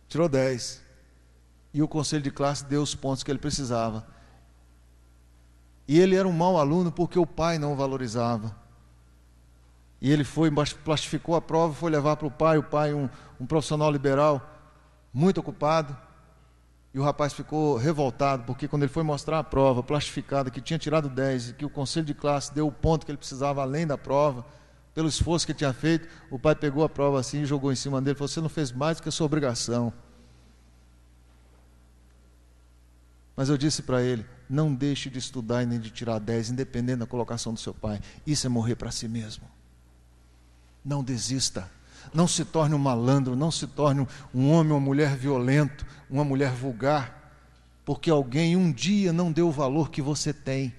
Tirou 10. E o conselho de classe deu os pontos que ele precisava. E ele era um mau aluno porque o pai não o valorizava. E ele foi, plastificou a prova, foi levar para o pai, um profissional liberal, muito ocupado. E o rapaz ficou revoltado, porque quando ele foi mostrar a prova plastificada, que tinha tirado 10, e que o conselho de classe deu o ponto que ele precisava além da prova, pelo esforço que ele tinha feito, o pai pegou a prova assim e jogou em cima dele, falou, você não fez mais do que a sua obrigação. Mas eu disse para ele, não deixe de estudar e nem de tirar 10, independente da colocação do seu pai. Isso é morrer para si mesmo. Não desista. Não se torne um malandro, não se torne um homem ou uma mulher violento, uma mulher vulgar, porque alguém um dia não deu o valor que você tem.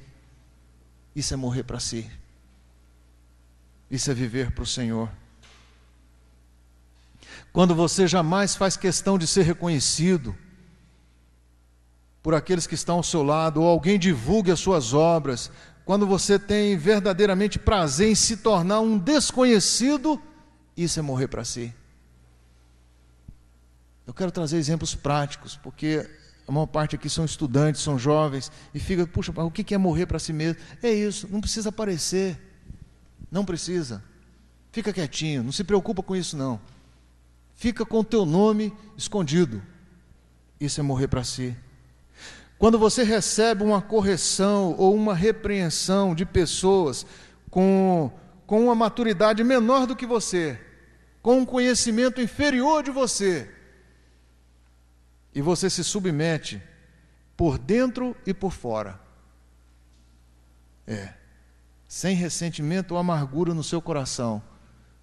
Isso é morrer para si. Isso é viver para o Senhor. Quando você jamais faz questão de ser reconhecido por aqueles que estão ao seu lado, ou alguém divulgue as suas obras, quando você tem verdadeiramente prazer em se tornar um desconhecido, isso é morrer para si. Eu quero trazer exemplos práticos, porque a maior parte aqui são estudantes, são jovens, e fica, puxa, o que é morrer para si mesmo? É isso, não precisa aparecer, não precisa, fica quietinho, não se preocupa com isso não, fica com o teu nome escondido, isso é morrer para si. Quando você recebe uma correção ou uma repreensão de pessoas com uma maturidade menor do que você, com um conhecimento inferior de você, e você se submete por dentro e por fora, sem ressentimento ou amargura no seu coração,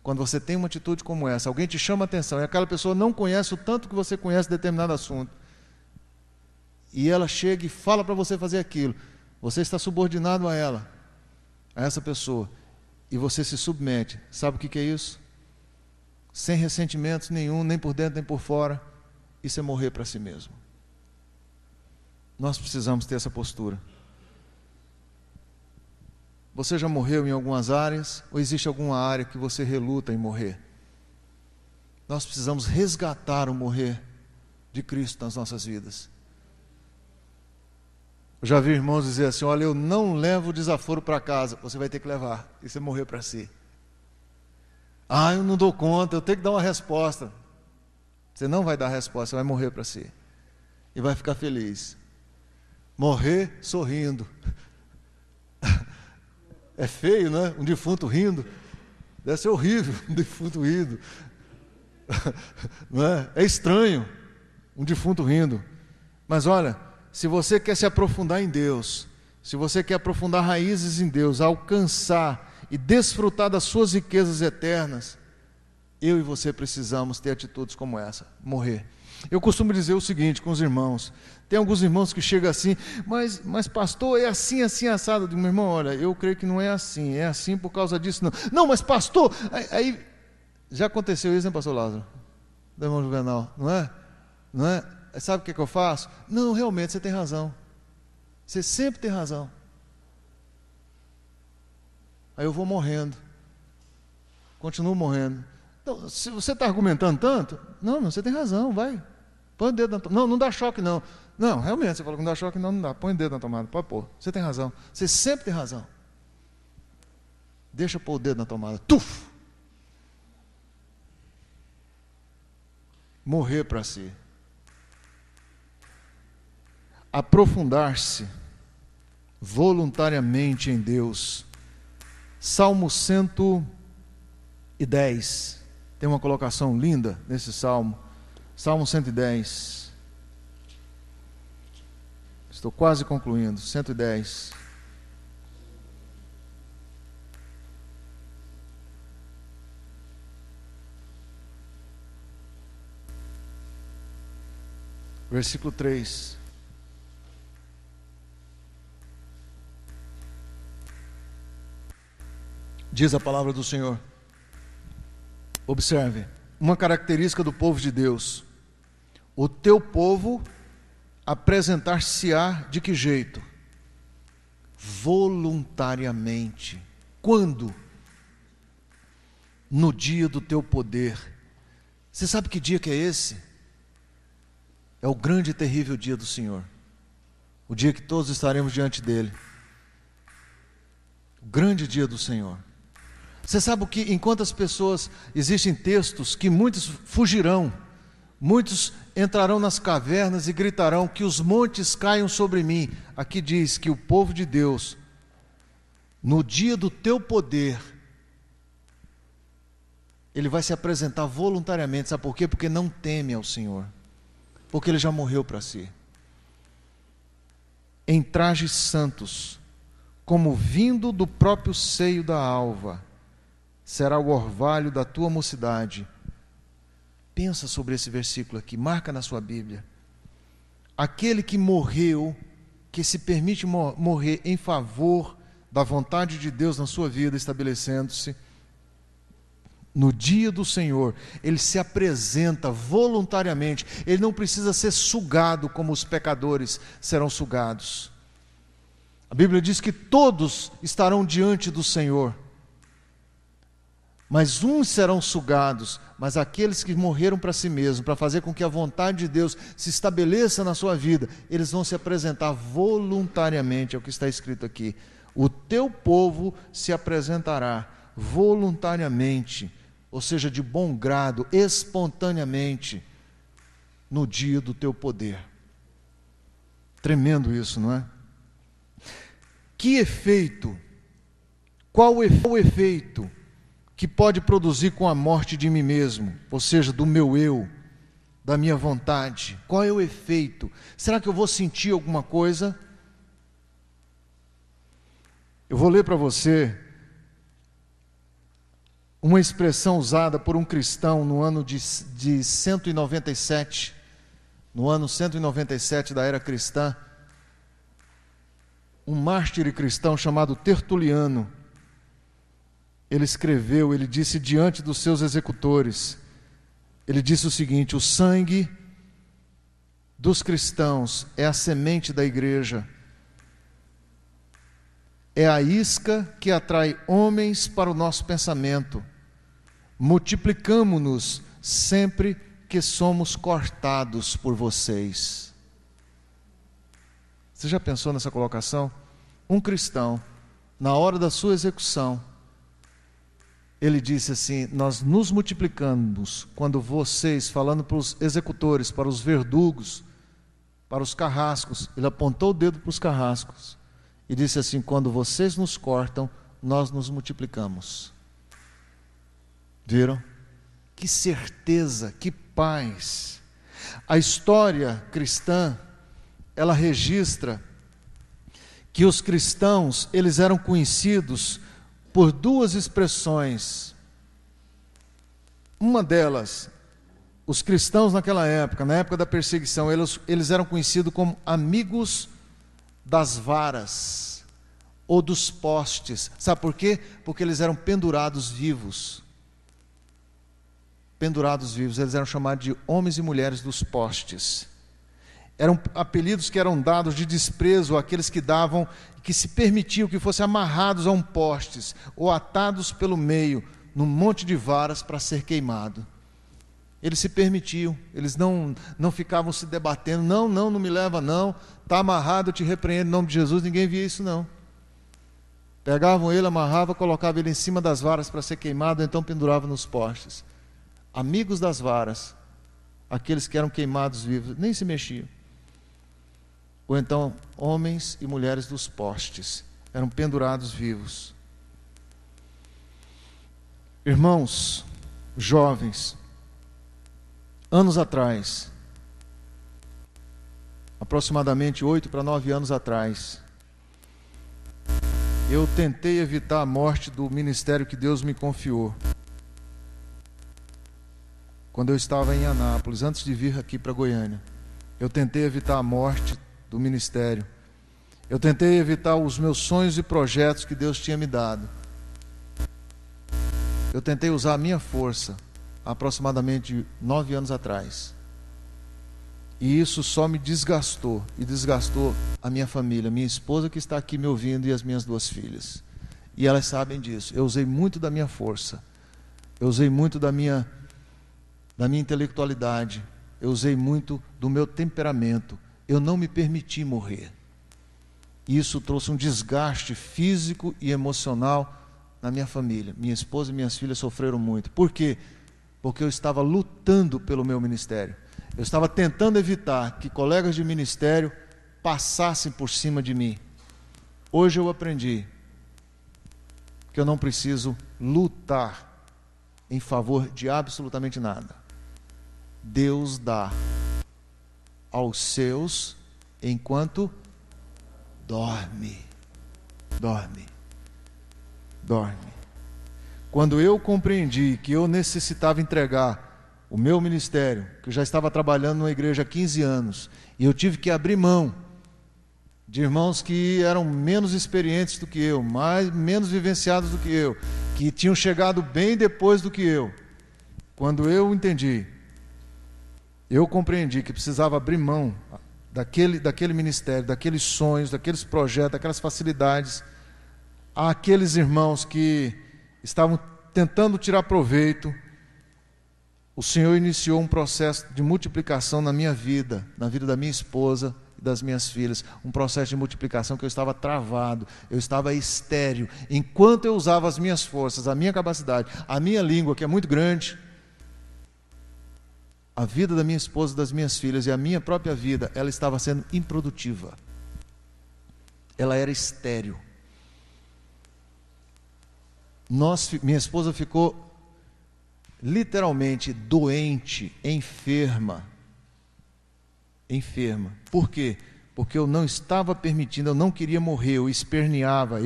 quando você tem uma atitude como essa, alguém te chama a atenção, e aquela pessoa não conhece o tanto que você conhece determinado assunto, e ela chega e fala para você fazer aquilo, você está subordinado a ela, a essa pessoa, e você se submete. Sabe o que é isso? Sem ressentimentos nenhum, nem por dentro nem por fora. Isso é morrer para si mesmo. Nós precisamos ter essa postura. Você já morreu em algumas áreas, ou existe alguma área que você reluta em morrer? Nós precisamos resgatar o morrer de Cristo nas nossas vidas. Eu já vi irmãos dizer assim: olha, eu não levo o desaforo para casa. Você vai ter que levar, e você morrer para si. Ah, eu não dou conta, eu tenho que dar uma resposta. Você não vai dar a resposta, você vai morrer para si. E vai ficar feliz. Morrer sorrindo. É feio, né? Um defunto rindo. Deve ser horrível, um defunto rindo. Não é? É estranho, um defunto rindo. Mas olha, se você quer se aprofundar em Deus, se você quer aprofundar raízes em Deus, alcançar e desfrutar das suas riquezas eternas, eu e você precisamos ter atitudes como essa, morrer. Eu costumo dizer o seguinte com os irmãos, tem alguns irmãos que chegam assim, mas pastor, é assim, assim, assado. Eu digo, meu irmão, olha, eu creio que não é assim por causa disso, não. Não, mas pastor, aí já aconteceu isso, né, pastor Lázaro? Do irmão Juvenal, não é? Não é? Sabe o que eu faço? Não, realmente, você tem razão. Você sempre tem razão. Aí eu vou morrendo. Continuo morrendo. Então, se você está argumentando tanto, não, você tem razão, vai. Põe o dedo na tomada. Não, não dá choque, não. Não, realmente, você falou que não dá choque, não dá. Põe o dedo na tomada, pode pôr. Você tem razão. Você sempre tem razão. Deixa eu pôr o dedo na tomada. Tuf! Morrer para si. Aprofundar-se voluntariamente em Deus. Salmo 110. Tem uma colocação linda nesse salmo. Salmo 110. Estou quase concluindo. 110. Versículo 3. Diz a palavra do Senhor. Observe, uma característica do povo de Deus: o teu povo apresentar-se-á de que jeito? Voluntariamente. Quando? No dia do teu poder. Você sabe que dia que é esse? É o grande e terrível dia do Senhor. O dia que todos estaremos diante dele. O grande dia do Senhor. Você sabe que enquanto as pessoas, existem textos que muitos fugirão, muitos entrarão nas cavernas e gritarão que os montes caiam sobre mim. Aqui diz que o povo de Deus, no dia do teu poder, ele vai se apresentar voluntariamente. Sabe por quê? Porque não teme ao Senhor, porque ele já morreu para si. Em trajes santos, como vindo do próprio seio da alva, será o orvalho da tua mocidade. Pensa sobre esse versículo aqui, marca na sua Bíblia. Aquele que morreu, que se permite morrer em favor da vontade de Deus na sua vida, estabelecendo-se, no dia do Senhor, ele se apresenta voluntariamente. Ele não precisa ser sugado como os pecadores serão sugados. A Bíblia diz que todos estarão diante do Senhor, mas uns serão sugados, mas aqueles que morreram para si mesmos, para fazer com que a vontade de Deus se estabeleça na sua vida, eles vão se apresentar voluntariamente, é o que está escrito aqui. O teu povo se apresentará voluntariamente, ou seja, de bom grado, espontaneamente, no dia do teu poder. Tremendo isso, não é? Que efeito, qual o efeito que pode produzir com a morte de mim mesmo, ou seja, do meu eu, da minha vontade? Qual é o efeito? Será que eu vou sentir alguma coisa? Eu vou ler para você uma expressão usada por um cristão no ano de 197, no ano 197 da era cristã, um mártir cristão chamado Tertuliano. Ele escreveu, ele disse diante dos seus executores, ele disse o seguinte: o sangue dos cristãos é a semente da igreja. É a isca que atrai homens para o nosso pensamento. Multiplicamo-nos sempre que somos cortados por vocês. Você já pensou nessa colocação? Um cristão, na hora da sua execução, ele disse assim: nós nos multiplicamos quando vocês, falando para os executores, para os verdugos, para os carrascos, ele apontou o dedo para os carrascos e disse assim: quando vocês nos cortam, nós nos multiplicamos. Viram? Que certeza, que paz. A história cristã, ela registra que os cristãos, eles eram conhecidos por duas expressões. Uma delas, os cristãos naquela época, na época da perseguição, eles eram conhecidos como amigos das varas ou dos postes. Sabe por quê? Porque eles eram pendurados vivos. Pendurados vivos, eles eram chamados de homens e mulheres dos postes. Eram apelidos que eram dados de desprezo àqueles que davam, que se permitiam que fossem amarrados a um poste ou atados pelo meio num monte de varas para ser queimado. Eles se permitiam, eles não ficavam se debatendo: não me leva não, está amarrado, eu te repreendo em nome de Jesus. Ninguém via isso não. Pegavam ele, amarravam, colocavam ele em cima das varas para ser queimado, ou então penduravam nos postes. Amigos das varas, aqueles que eram queimados vivos, nem se mexiam. Ou então, homens e mulheres dos postes, eram pendurados vivos. Irmãos, jovens, anos atrás, aproximadamente 8 para 9 anos atrás, eu tentei evitar a morte do ministério que Deus me confiou. Quando eu estava em Anápolis, antes de vir aqui para Goiânia, eu tentei evitar a morte do ministério. Eu tentei evitar os meus sonhos e projetos que Deus tinha me dado. Eu tentei usar a minha força há aproximadamente 9 anos atrás. E isso só me desgastou, e desgastou a minha família, minha esposa que está aqui me ouvindo e as minhas 2 filhas. E elas sabem disso. Eu usei muito da minha força. Eu usei muito da minha intelectualidade. Eu usei muito do meu temperamento. Eu não me permiti morrer. E isso trouxe um desgaste físico e emocional na minha família. Minha esposa e minhas filhas sofreram muito. Por quê? Porque eu estava lutando pelo meu ministério. Eu estava tentando evitar que colegas de ministério passassem por cima de mim. Hoje eu aprendi que eu não preciso lutar em favor de absolutamente nada. Deus dá aos seus enquanto dorme. Quando eu compreendi que eu necessitava entregar o meu ministério, que eu já estava trabalhando numa igreja há 15 anos, e eu tive que abrir mão de irmãos que eram menos experientes do que eu, menos vivenciados do que eu, que tinham chegado bem depois do que eu. Quando eu entendi, eu compreendi que precisava abrir mão daquele ministério, daqueles sonhos, daqueles projetos, daquelas facilidades, àqueles irmãos que estavam tentando tirar proveito. O Senhor iniciou um processo de multiplicação na minha vida, na vida da minha esposa e das minhas filhas, um processo de multiplicação que eu estava travado, eu estava estéril. Enquanto eu usava as minhas forças, a minha capacidade, a minha língua, que é muito grande, a vida da minha esposa e das minhas filhas e a minha própria vida, ela estava sendo improdutiva. Ela era estéril. Minha esposa ficou literalmente doente, enferma. Por quê? Porque eu não estava permitindo, eu não queria morrer, eu esperneava.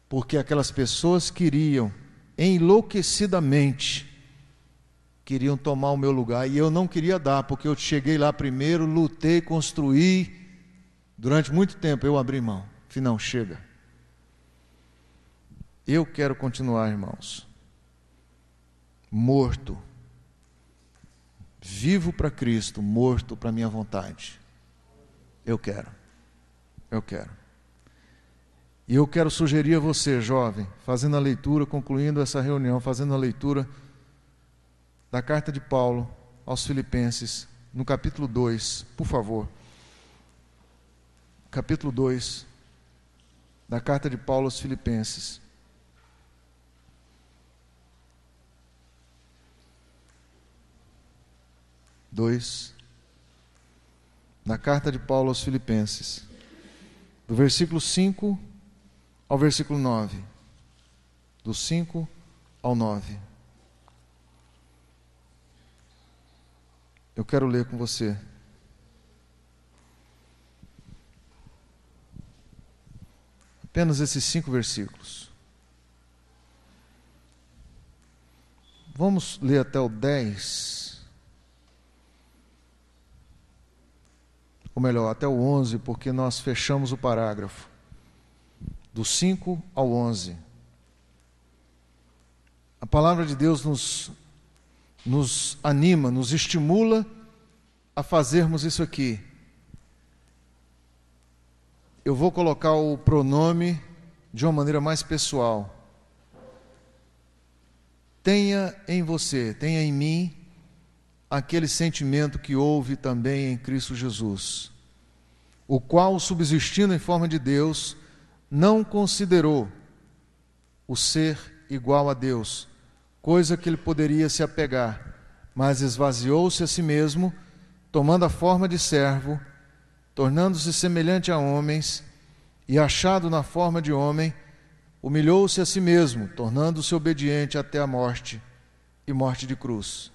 Porque aquelas pessoas queriam, enlouquecidamente, tomar o meu lugar, e eu não queria dar, porque eu cheguei lá primeiro, lutei, construí, durante muito tempo eu abri mão. Falei, não, chega. Eu quero continuar, irmãos, morto, Vivo para Cristo, morto para a minha vontade. Eu quero. E eu quero sugerir a você, jovem, fazendo a leitura, concluindo essa reunião, fazendo a leitura da carta de Paulo aos Filipenses, no capítulo 2, por favor. Capítulo 2, da carta de Paulo aos Filipenses. Da carta de Paulo aos Filipenses, do versículo 5 ao versículo 9, do 5 ao 9. Eu quero ler com você. Apenas esses 5 versículos. Vamos ler até o 10. Ou melhor, até o 11, porque nós fechamos o parágrafo. Do 5 ao 11. A palavra de Deus nos anima, nos estimula a fazermos isso aqui. Eu vou colocar o pronome de uma maneira mais pessoal. Tenha em você, tenha em mim, aquele sentimento que houve também em Cristo Jesus, o qual, subsistindo em forma de Deus, não considerou o ser igual a Deus, coisa que ele poderia se apegar, mas esvaziou-se a si mesmo, tomando a forma de servo, tornando-se semelhante a homens, e achado na forma de homem, humilhou-se a si mesmo, tornando-se obediente até a morte, e morte de cruz.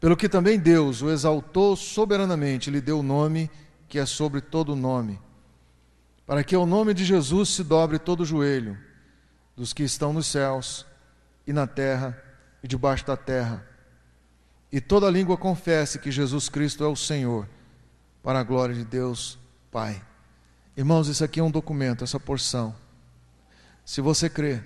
Pelo que também Deus o exaltou soberanamente, lhe deu o nome que é sobre todo nome, para que ao nome de Jesus se dobre todo o joelho, dos que estão nos céus, e na terra, e debaixo da terra, e toda língua confesse que Jesus Cristo é o Senhor, para a glória de Deus Pai. Irmãos, isso aqui é um documento, essa porção. Se você crê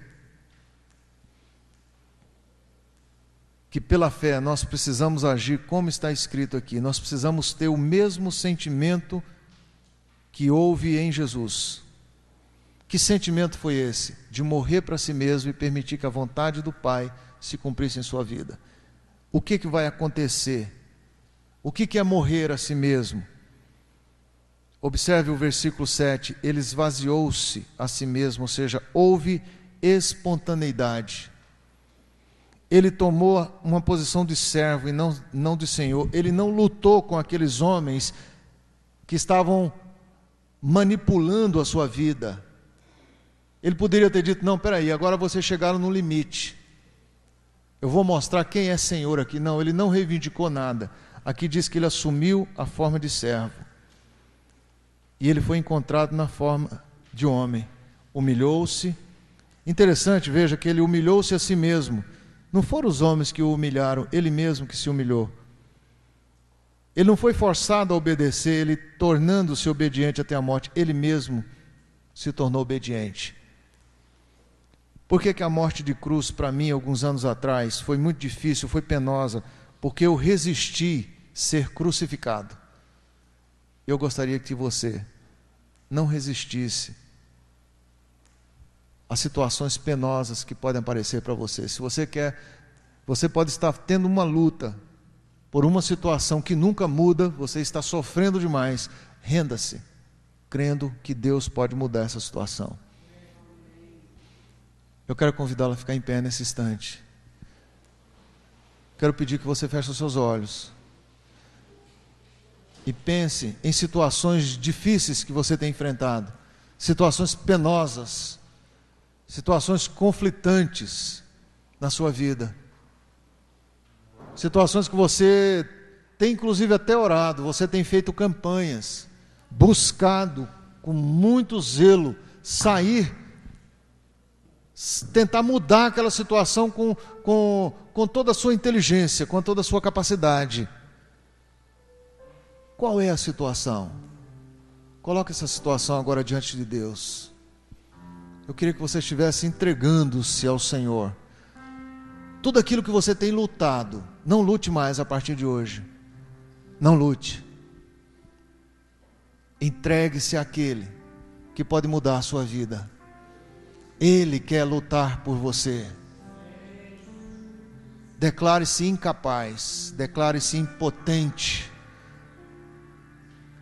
que pela fé nós precisamos agir como está escrito aqui, nós precisamos ter o mesmo sentimento que houve em Jesus. Que sentimento foi esse? De morrer para si mesmo e permitir que a vontade do Pai se cumprisse em sua vida. O que vai acontecer? O que é morrer a si mesmo? Observe o versículo 7, ele esvaziou-se a si mesmo, ou seja, houve espontaneidade. Ele tomou uma posição de servo e não de senhor. Ele não lutou com aqueles homens que estavam manipulando a sua vida. Ele poderia ter dito, não, peraí, agora vocês chegaram no limite. Eu vou mostrar quem é senhor aqui. Não, ele não reivindicou nada. Aqui diz que ele assumiu a forma de servo. E ele foi encontrado na forma de homem. Humilhou-se. Interessante, veja que ele humilhou-se a si mesmo. Não foram os homens que o humilharam, ele mesmo que se humilhou. Ele não foi forçado a obedecer, ele tornando-se obediente até a morte, ele mesmo se tornou obediente. Por que a morte de cruz, para mim, alguns anos atrás, foi muito difícil, foi penosa? Porque eu resisti ser crucificado. Eu gostaria que você não resistisse a situações penosas que podem aparecer para você. Se você quer, você pode estar tendo uma luta por uma situação que nunca muda, você está sofrendo demais. Renda-se, crendo que Deus pode mudar essa situação. Eu quero convidá-la a ficar em pé nesse instante. Quero pedir que você feche os seus olhos e pense em situações difíceis que você tem enfrentado, situações penosas, situações conflitantes na sua vida, situações que você tem inclusive até orado, você tem feito campanhas, buscado com muito zelo sair, tentar mudar aquela situação com toda a sua inteligência, com toda a sua capacidade. Qual é a situação? Coloque essa situação agora diante de Deus. Eu queria que você estivesse entregando-se ao Senhor. Tudo aquilo que você tem lutado, não lute mais a partir de hoje. Não lute. Entregue-se àquele que pode mudar a sua vida. Ele quer lutar por você. Declare-se incapaz, declare-se impotente.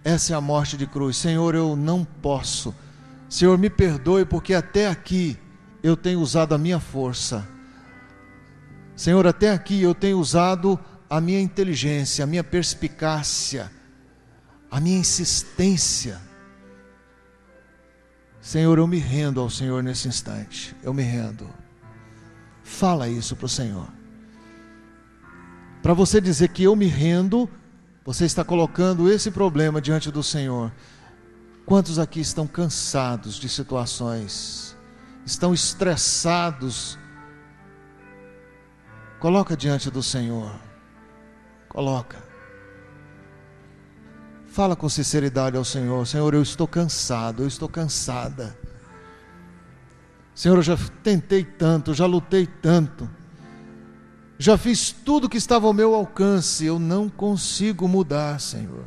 Essa é a morte de cruz. Senhor, eu não posso. Senhor, me perdoe, porque até aqui eu tenho usado a minha força. Senhor, até aqui eu tenho usado a minha inteligência, a minha perspicácia, a minha insistência. Senhor, eu me rendo ao Senhor nesse instante. Eu me rendo. Fala isso para o Senhor. Para você dizer que eu me rendo, você está colocando esse problema diante do Senhor. Quantos aqui estão cansados de situações? Estão estressados? Coloca diante do Senhor. Coloca. Fala com sinceridade ao Senhor. Senhor, eu estou cansado, eu estou cansada. Senhor, eu já tentei tanto, já lutei tanto. Já fiz tudo que estava ao meu alcance. Eu não consigo mudar, Senhor.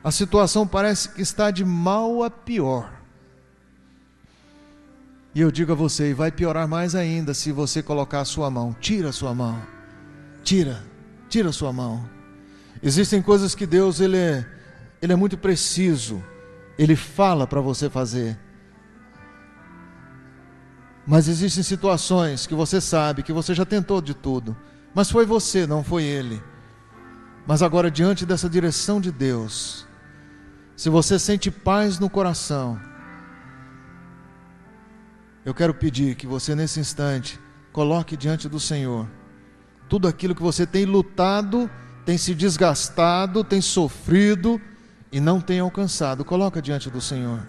A situação parece que está de mal a pior. E eu digo a você, vai piorar mais ainda se você colocar a sua mão. Tira a sua mão. Tira a sua mão. Existem coisas que Deus, Ele é muito preciso. Ele fala para você fazer. Mas existem situações que você sabe, que você já tentou de tudo. Mas foi você, não foi Ele. Mas agora, diante dessa direção de Deus, se você sente paz no coração, eu quero pedir que você nesse instante coloque diante do Senhor tudo aquilo que você tem lutado, tem se desgastado, tem sofrido e não tem alcançado. Coloca diante do Senhor.